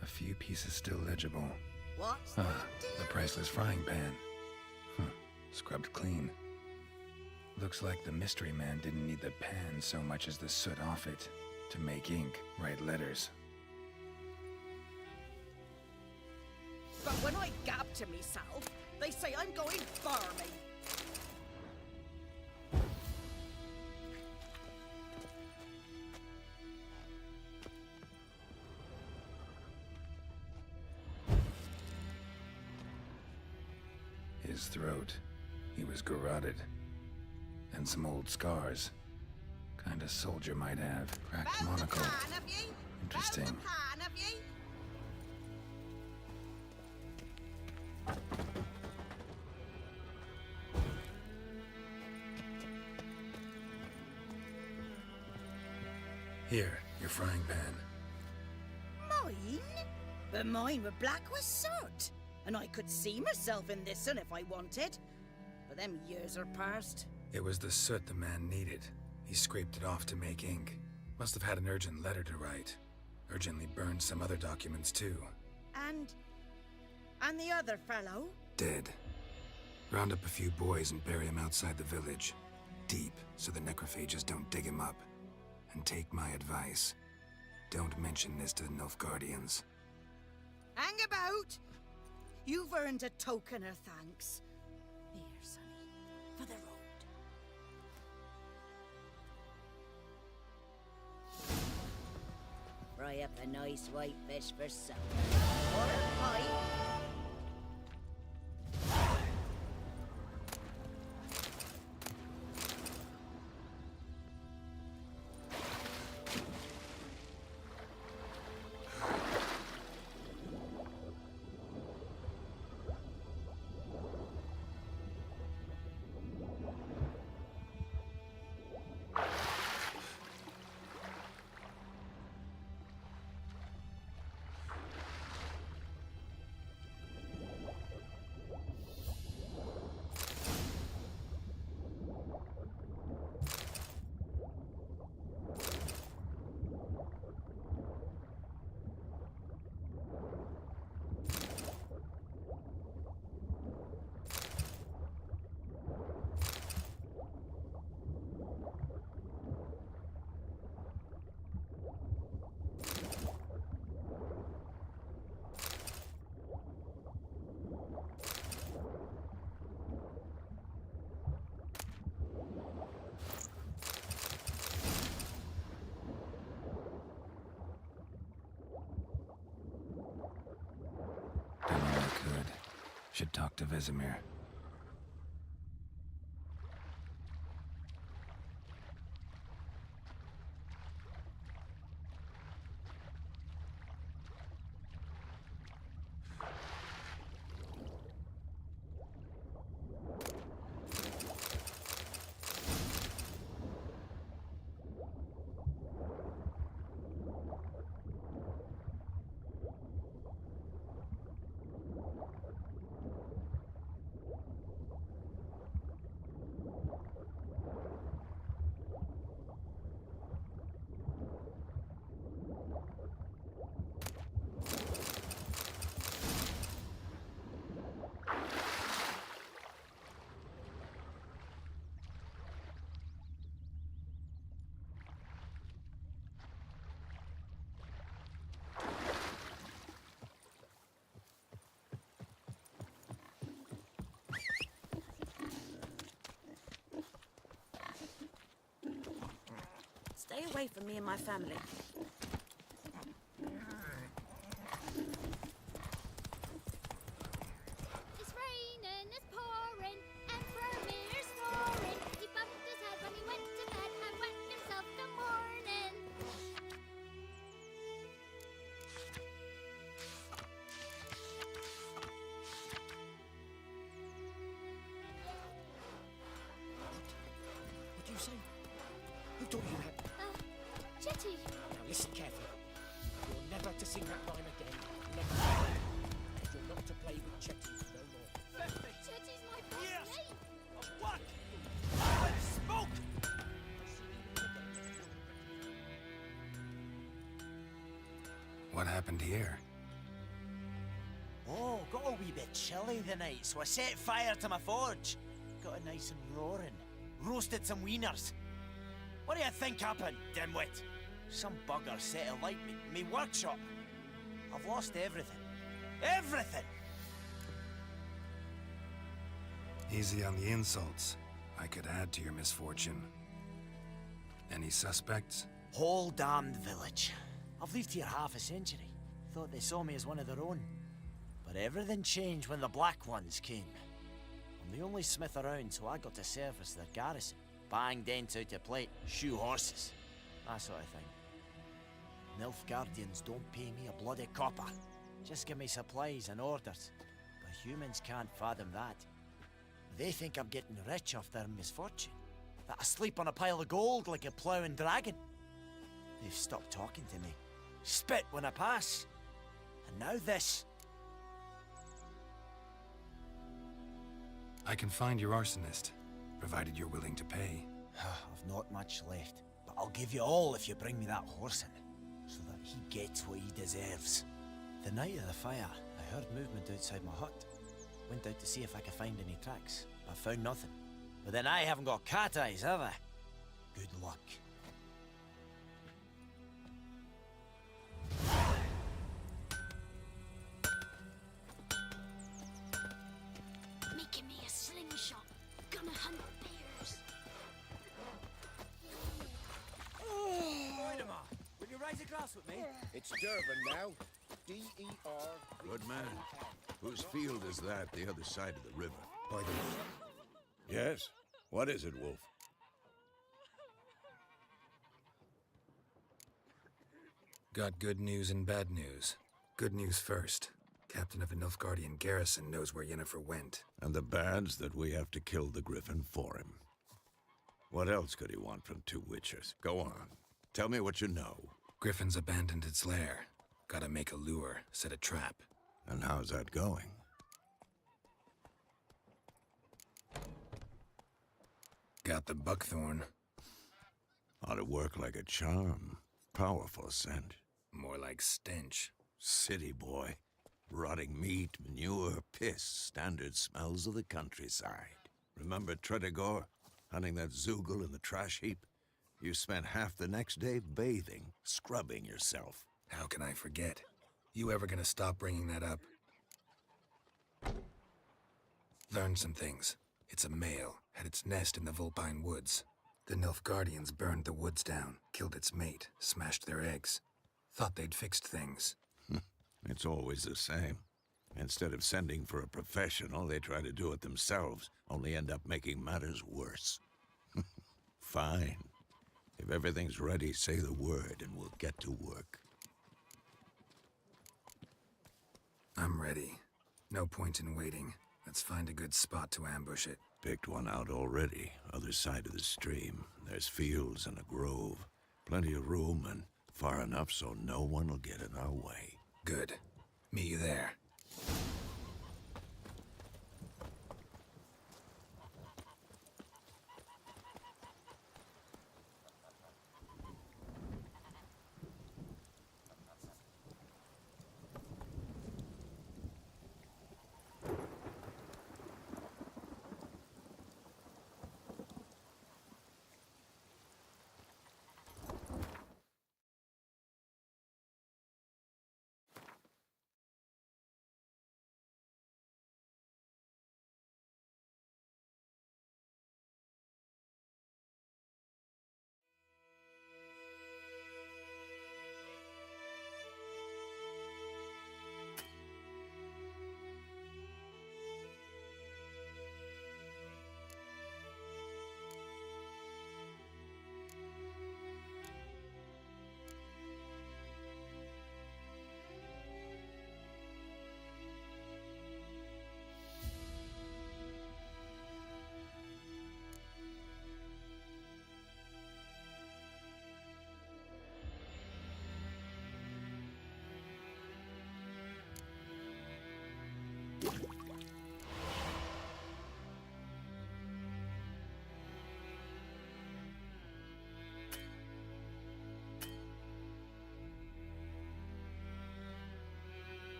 A few pieces still legible. What's the priceless frying pan. Scrubbed clean. Looks like the mystery man didn't need the pan so much as the soot off it to make ink, write letters. But when I gab to myself, they say I'm going barmy. His throat. He was garroted. And some old scars. Kind of soldier might have. Cracked monocle. Interesting. Here, your frying pan. Mine? But mine were black with soot. And I could see myself in this one if I wanted. But them years are past. It was the soot the man needed. He scraped it off to make ink. Must have had an urgent letter to write. Urgently burned some other documents too. And the other fellow? Dead. Round up a few boys and bury him outside the village. Deep, so the necrophages don't dig him up. And take my advice. Don't mention this to the Nilfgaardians. Hang about! You've earned a token of thanks. Here, sonny, for the road. Fry up a nice white fish for supper. Or a pie. Should talk to Vesemir. Stay away from me and my family. It's raining, it's pouring, and Vermeer's snoring. He bumped his head when he went to bed and wet himself the morning. What do you say? Who taught you that? Chetty. Now listen carefully. You're never to sing that line again. Never. And you're not to play with Chetty no more. Chetty's my best mate. What? Smoke! What happened here? Oh, got a wee bit chilly the night, so I set fire to my forge. Got it nice and roaring. Roasted some wieners. What do you think happened, dimwit? Some bugger set alight me workshop. I've lost everything. Everything! Easy on the insults. I could add to your misfortune. Any suspects? Whole damned village. I've lived here half a century. Thought they saw me as one of their own. But everything changed when the Black Ones came. I'm the only smith around, so I got to service their garrison. Bang dents out of plate, shoe horses. That sort of thing. Nilfgaardians don't pay me a bloody copper. Just give me supplies and orders. But humans can't fathom that. They think I'm getting rich off their misfortune. That I sleep on a pile of gold like a ploughing dragon. They've stopped talking to me. Spit when I pass. And now this. I can find your arsonist, provided you're willing to pay. I've not much left, but I'll give you all if you bring me that horse in, so that he gets what he deserves. The night of the fire, I heard movement outside my hut. Went out to see if I could find any tracks, but found nothing. But then I haven't got cat eyes, have I? Good luck. Making me a slingshot. Gonna hunt bears. Waldemar, will you raise a glass with me? It's Durban now. D-E-R. Good man. Whose field is that, the other side of the river? By the... Yes? What is it, Wolf? Got good news and bad news. Good news first. Captain of a Nilfgaardian garrison knows where Yennefer went. And the bad's that we have to kill the griffin for him. What else could he want from two witchers? Go on. Tell me what you know. Griffin's abandoned its lair. Gotta make a lure, set a trap. And how's that going? Got the buckthorn. Ought to work like a charm. Powerful scent. More like stench. City boy. Rotting meat, manure, piss. Standard smells of the countryside. Remember Tredegor? Hunting that Zoogle in the trash heap? You spent half the next day bathing, scrubbing yourself. How can I forget? You ever gonna stop bringing that up? Learned some things. It's a male, had its nest in the Vulpine Woods. The Nilfgaardians burned the woods down, killed its mate, smashed their eggs. Thought they'd fixed things. It's always the same. Instead of sending for a professional, they try to do it themselves, only end up making matters worse. Fine. If everything's ready, say the word and we'll get to work. I'm ready. No point in waiting. Let's find a good spot to ambush it. Picked one out already, other side of the stream. There's fields and a grove. Plenty of room and far enough so no one will get in our way. Good. Meet you there.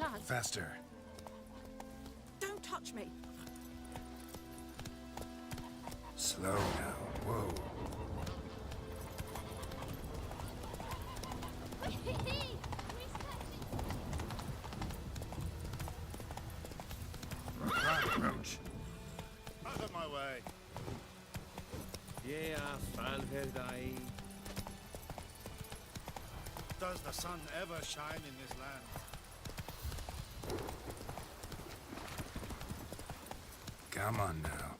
blood. Faster. Don't touch me. Slow now. Whoa. Approach. Out of my way. Yeah, Falverdai. Does the sun ever shine in this land? Come on now.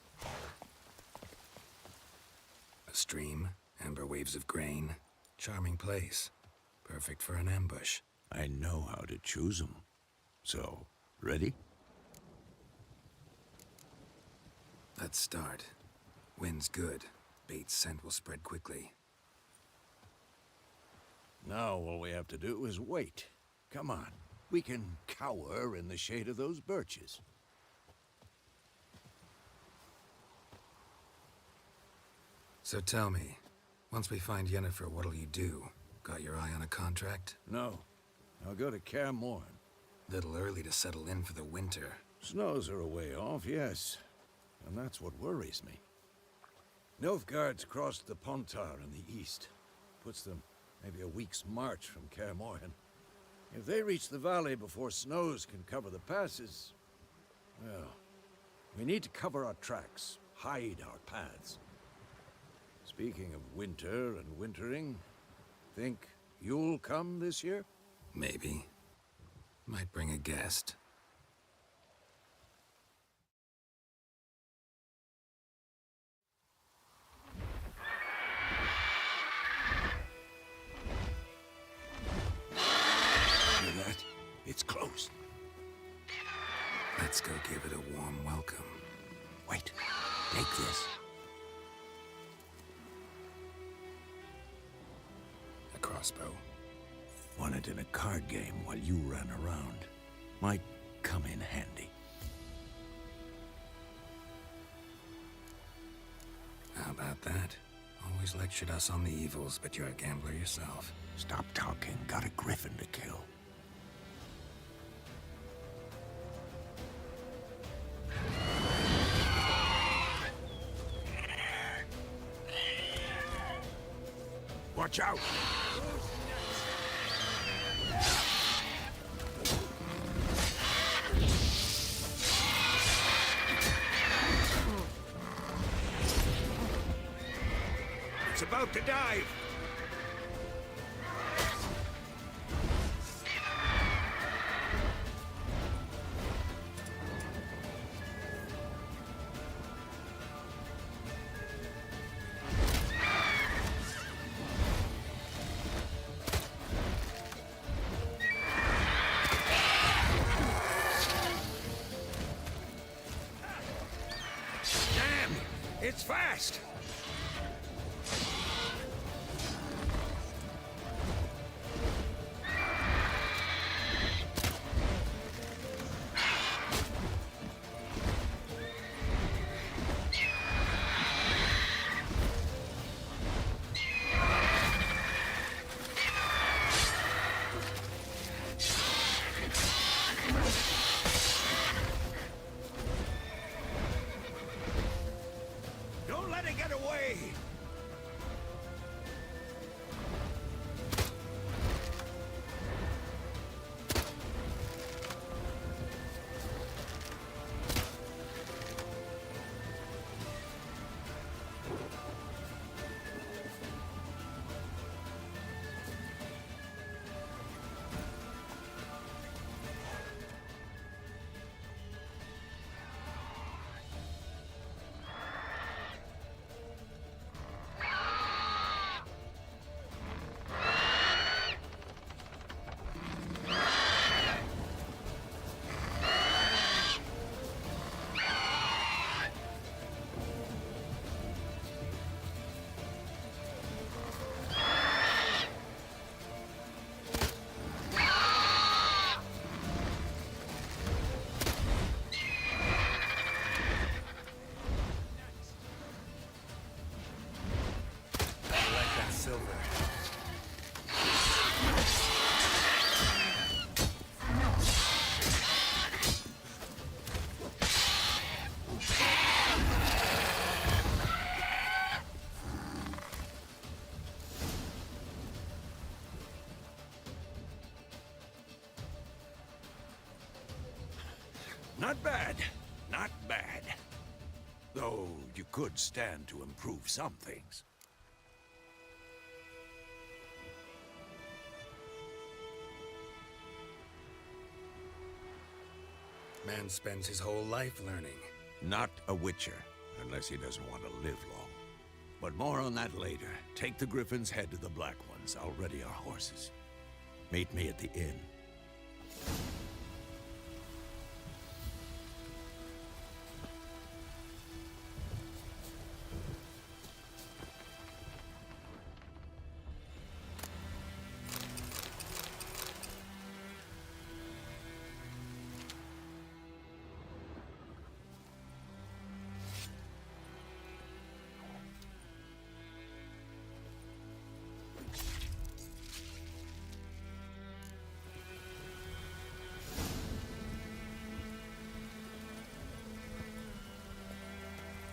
A stream, amber waves of grain. Charming place. Perfect for an ambush. I know how to choose them. So, ready? Let's start. Wind's good. Bait's scent will spread quickly. Now all we have to do is wait. Come on. We can cower in the shade of those birches. So tell me, once we find Yennefer, what'll you do? Got your eye on a contract? No. I'll go to Kaer Morhen. Little early to settle in for the winter. Snows are a way off, yes. And that's what worries me. Nilfgaard's crossed the Pontar in the east. Puts them maybe a week's march from Kaer Morhen. If they reach the valley before snows can cover the passes, well, we need to cover our tracks, hide our paths. Speaking of winter and wintering, think you'll come this year? Maybe. Might bring a guest. Hear that? It's close. Let's go give it a warm welcome. Wait, take this. A crossbow. Won it in a card game while you ran around. Might come in handy. How about that? Always lectured us on the evils, but you're a gambler yourself. Stop talking. Got a griffin to kill. Watch out! It's about to dive! Damn! It's fast! Don't let it get away! Not bad. Not bad. Though you could stand to improve some things. Man spends his whole life learning. Not a witcher, unless he doesn't want to live long. But more on that later. Take the Griffin's head to the Black Ones. I'll ready our horses. Meet me at the inn.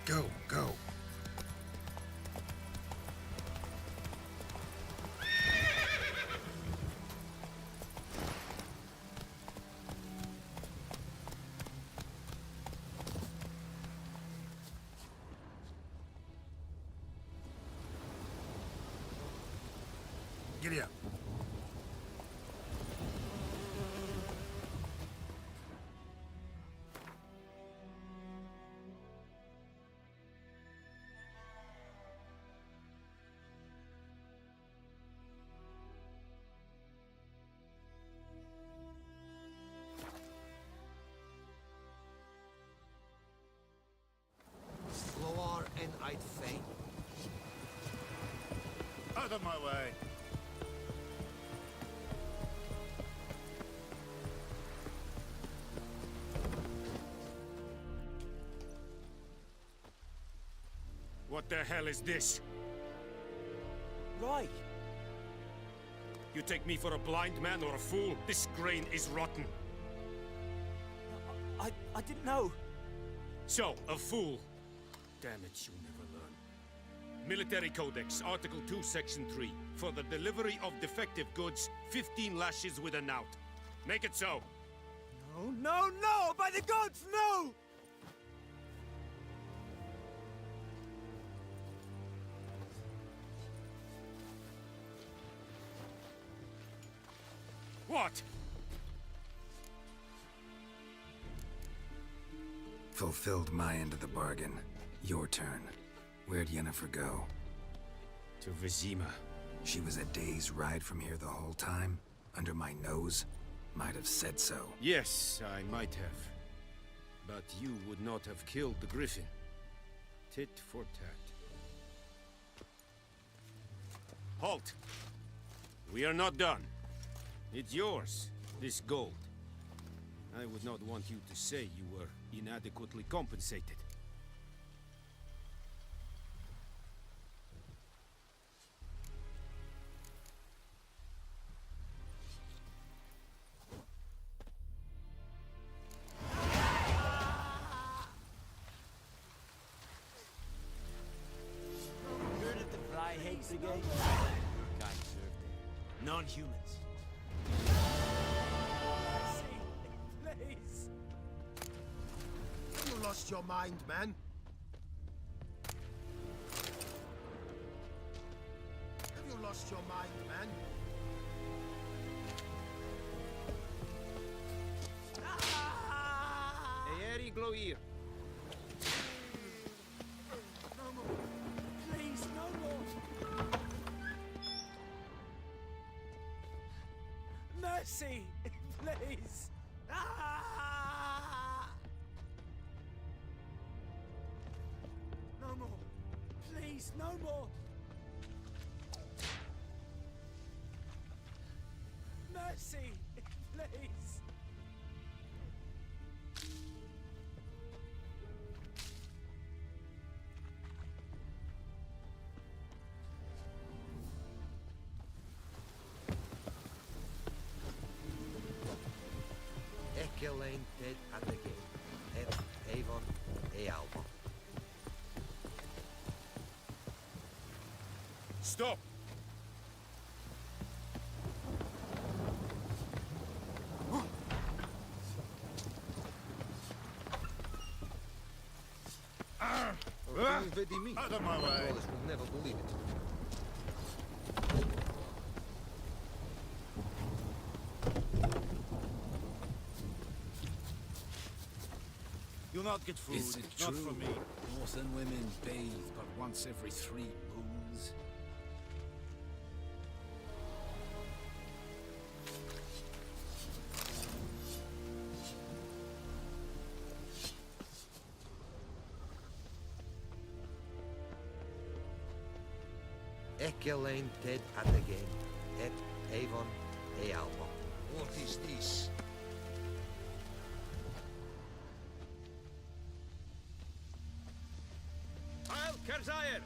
Go, go. Giddy up. Slower and I'd faint. Out of my way. What the hell is this? Right. You take me for a blind man or a fool? This grain is rotten. I didn't know. So, a fool. Damn it, you'll never learn. Military Codex, Article 2, Section 3. For the delivery of defective goods, 15 lashes with a knout. Make it so. No, no, no! By the gods, no! What? Fulfilled my end of the bargain. Your turn. Where'd Yennefer go? To Vizima. She was a day's ride from here the whole time? Under my nose? Might have said so. Yes, I might have. But you would not have killed the Griffin. Tit for tat. Halt! We are not done. It's yours, this gold. I would not want you to say you were inadequately compensated. Heard of the Fry Hate Brigade? Kind served there. Non-humans. Please. Have you lost your mind, man? Have you lost your mind, man? Eeri Gloir. No more. Please, no more. Mercy, please. No more. Please, no more. Mercy, please. Elaine dead at the gate. Avon, Alba. Stop! Out of my way! Will never believe it. You'll not get food. Is it Not true? from me. Northern women bathe but once every 3 moons. Ekelain ted atagain, et avon e alba. What is this? Heil Kerzayer!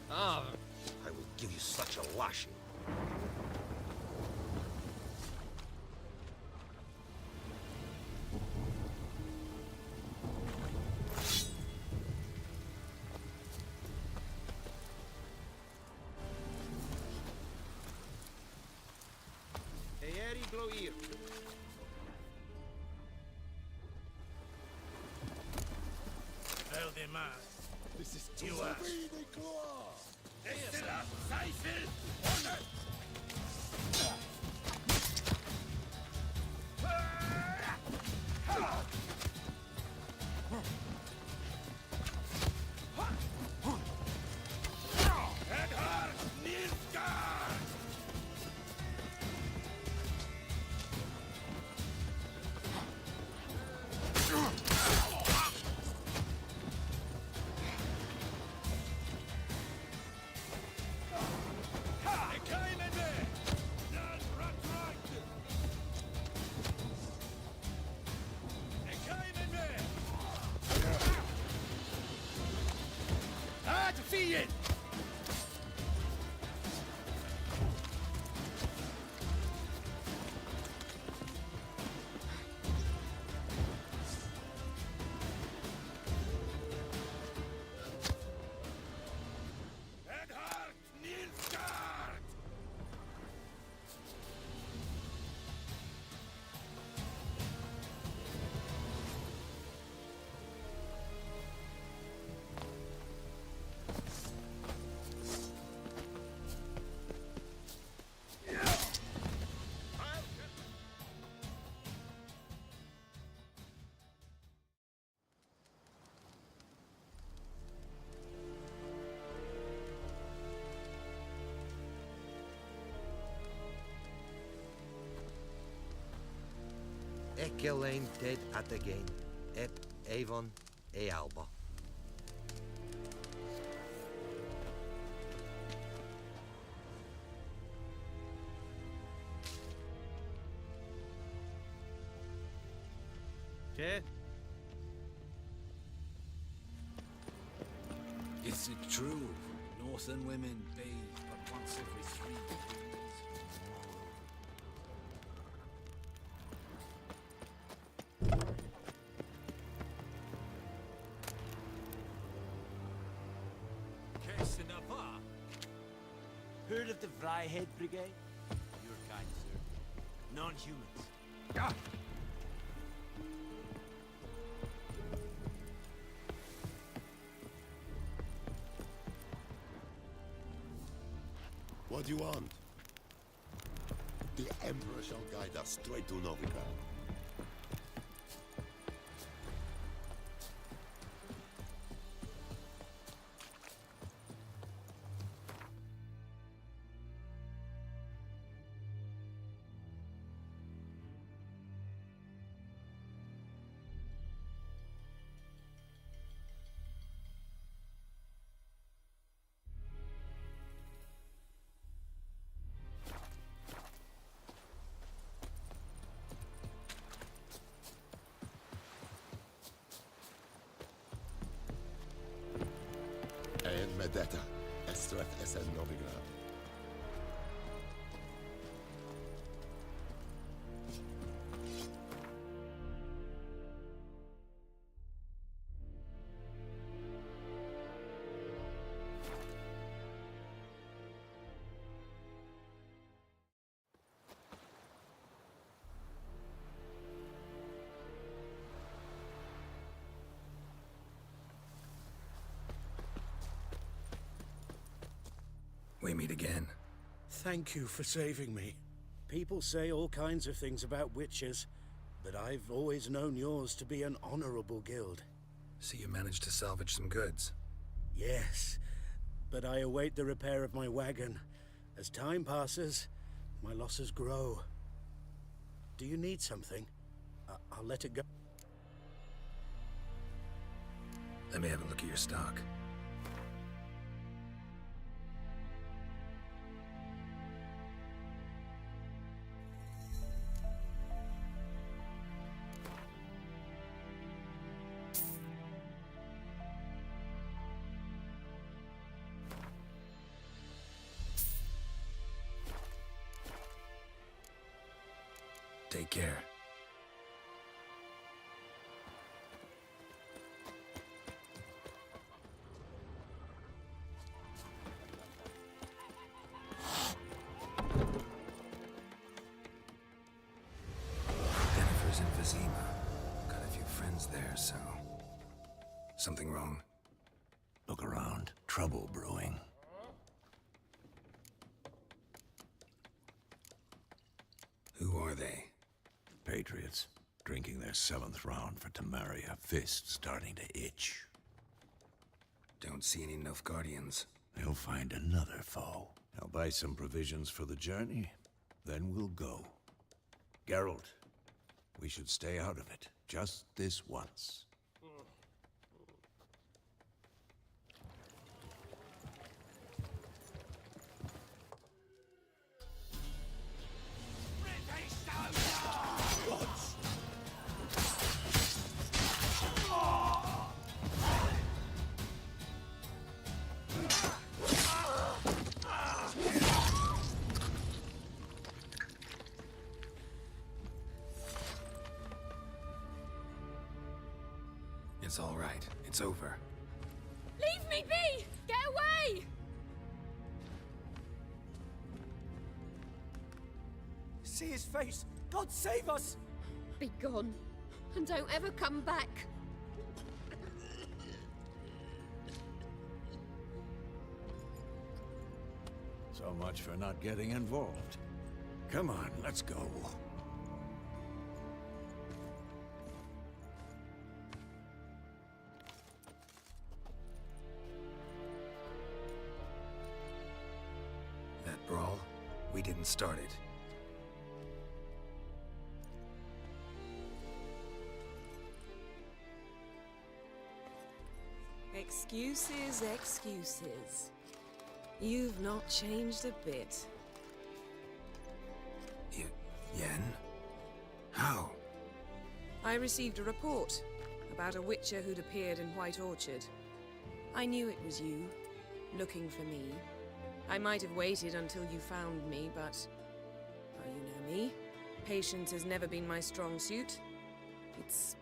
Ah, I will give you such a lashing. Eeri Gloir. Eldemar. This is You ask. Ekelain ted atagain, et avon e alba. Che? Is it true? Northern women bathe but once every 3 moons. Heard of the Vryhead Brigade? Your kind, sir. Non-humans. What do you want? The Emperor shall guide us straight to Novigrad. We meet again. Thank you for saving me. People say all kinds of things about witches, but I've always known yours to be an honorable guild. So you managed to salvage some goods? Yes, but I await the repair of my wagon. As time passes, my losses grow. Do you need something? I'll let it go. Let me have a look at your stock. Take care. Jennifer's in Vizima. Got a few friends there, so... Something wrong? Look around. Trouble brewing. Who are they? Patriots, drinking their 7th round for Tamaria, fist starting to itch. Don't see any Nilfgaardians. They'll find another foe. I'll buy some provisions for the journey, then we'll go. Geralt, we should stay out of it, just this once. It's all right. It's over. Leave me be! Get away! See his face! God save us! Be gone, and don't ever come back. So much for not getting involved. Come on, let's go. That brawl, we didn't start it. Excuses, excuses. You've not changed a bit. Yen? How? I received a report about a witcher who'd appeared in White Orchard. I knew it was you, looking for me. I might have waited until you found me, but... well, you know me. Patience has never been my strong suit. It's...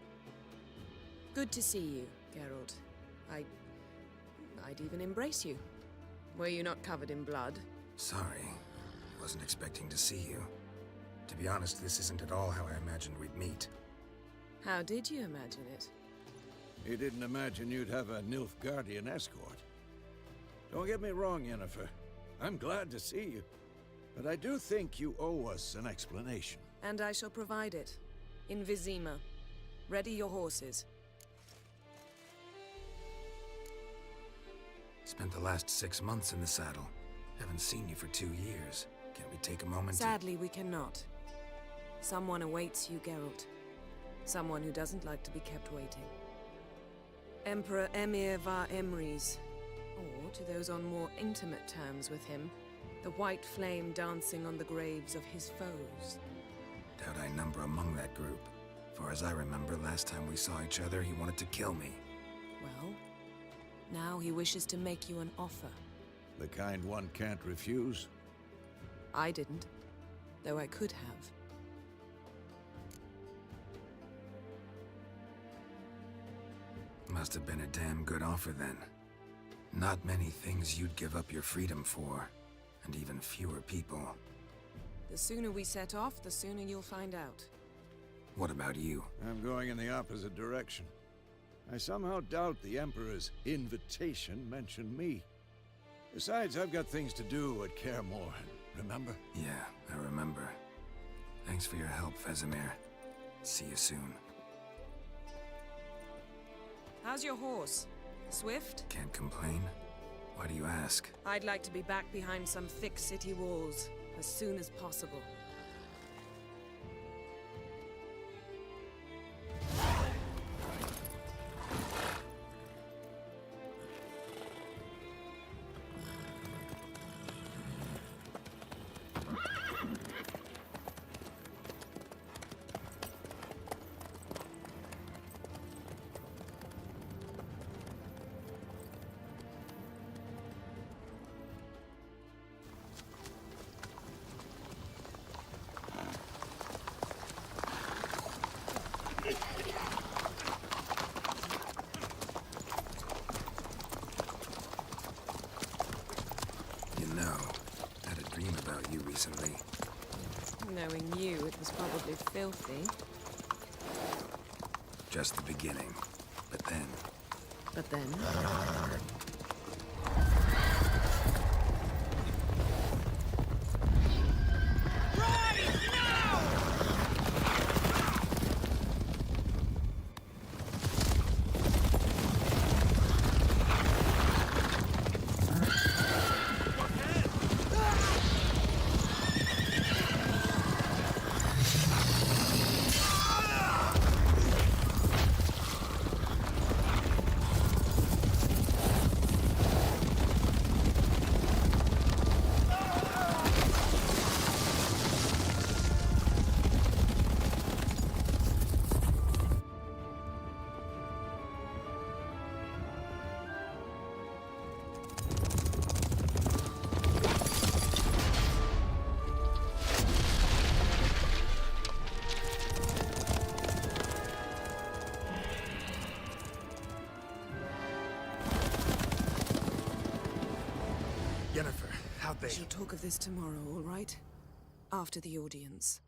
good to see you, Geralt. I'd even embrace you. Were you not covered in blood? Sorry. Wasn't expecting to see you. To be honest, this isn't at all how I imagined we'd meet. How did you imagine it? You didn't imagine you'd have a Nilfgaardian escort. Don't get me wrong, Yennefer. I'm glad to see you. But I do think you owe us an explanation. And I shall provide it. In Vizima. Ready your horses. Spent the last 6 months in the saddle. Haven't seen you for 2 years. Can't we take a moment Sadly, we cannot. Someone awaits you, Geralt. Someone who doesn't like to be kept waiting. Emperor Emir var Emrys. Or, to those on more intimate terms with him, the white flame dancing on the graves of his foes. Doubt I number among that group. Far as I remember, last time we saw each other, he wanted to kill me. Well, now he wishes to make you an offer. The kind one can't refuse? I didn't, though I could have. Must have been a damn good offer then. Not many things you'd give up your freedom for, and even fewer people. The sooner we set off, the sooner you'll find out. What about you? I'm going in the opposite direction. I somehow doubt the Emperor's invitation mentioned me. Besides, I've got things to do at Kaer Morhen, remember? Yeah, I remember. Thanks for your help, Vesemir. See you soon. How's your horse? Swift? Can't complain. Why do you ask? I'd like to be back behind some thick city walls as soon as possible. You know, I had a dream about you recently. Knowing you, it was probably filthy. Just the beginning. But then... But then? Yennefer, how'd they... We shall talk of this tomorrow, all right? After the audience.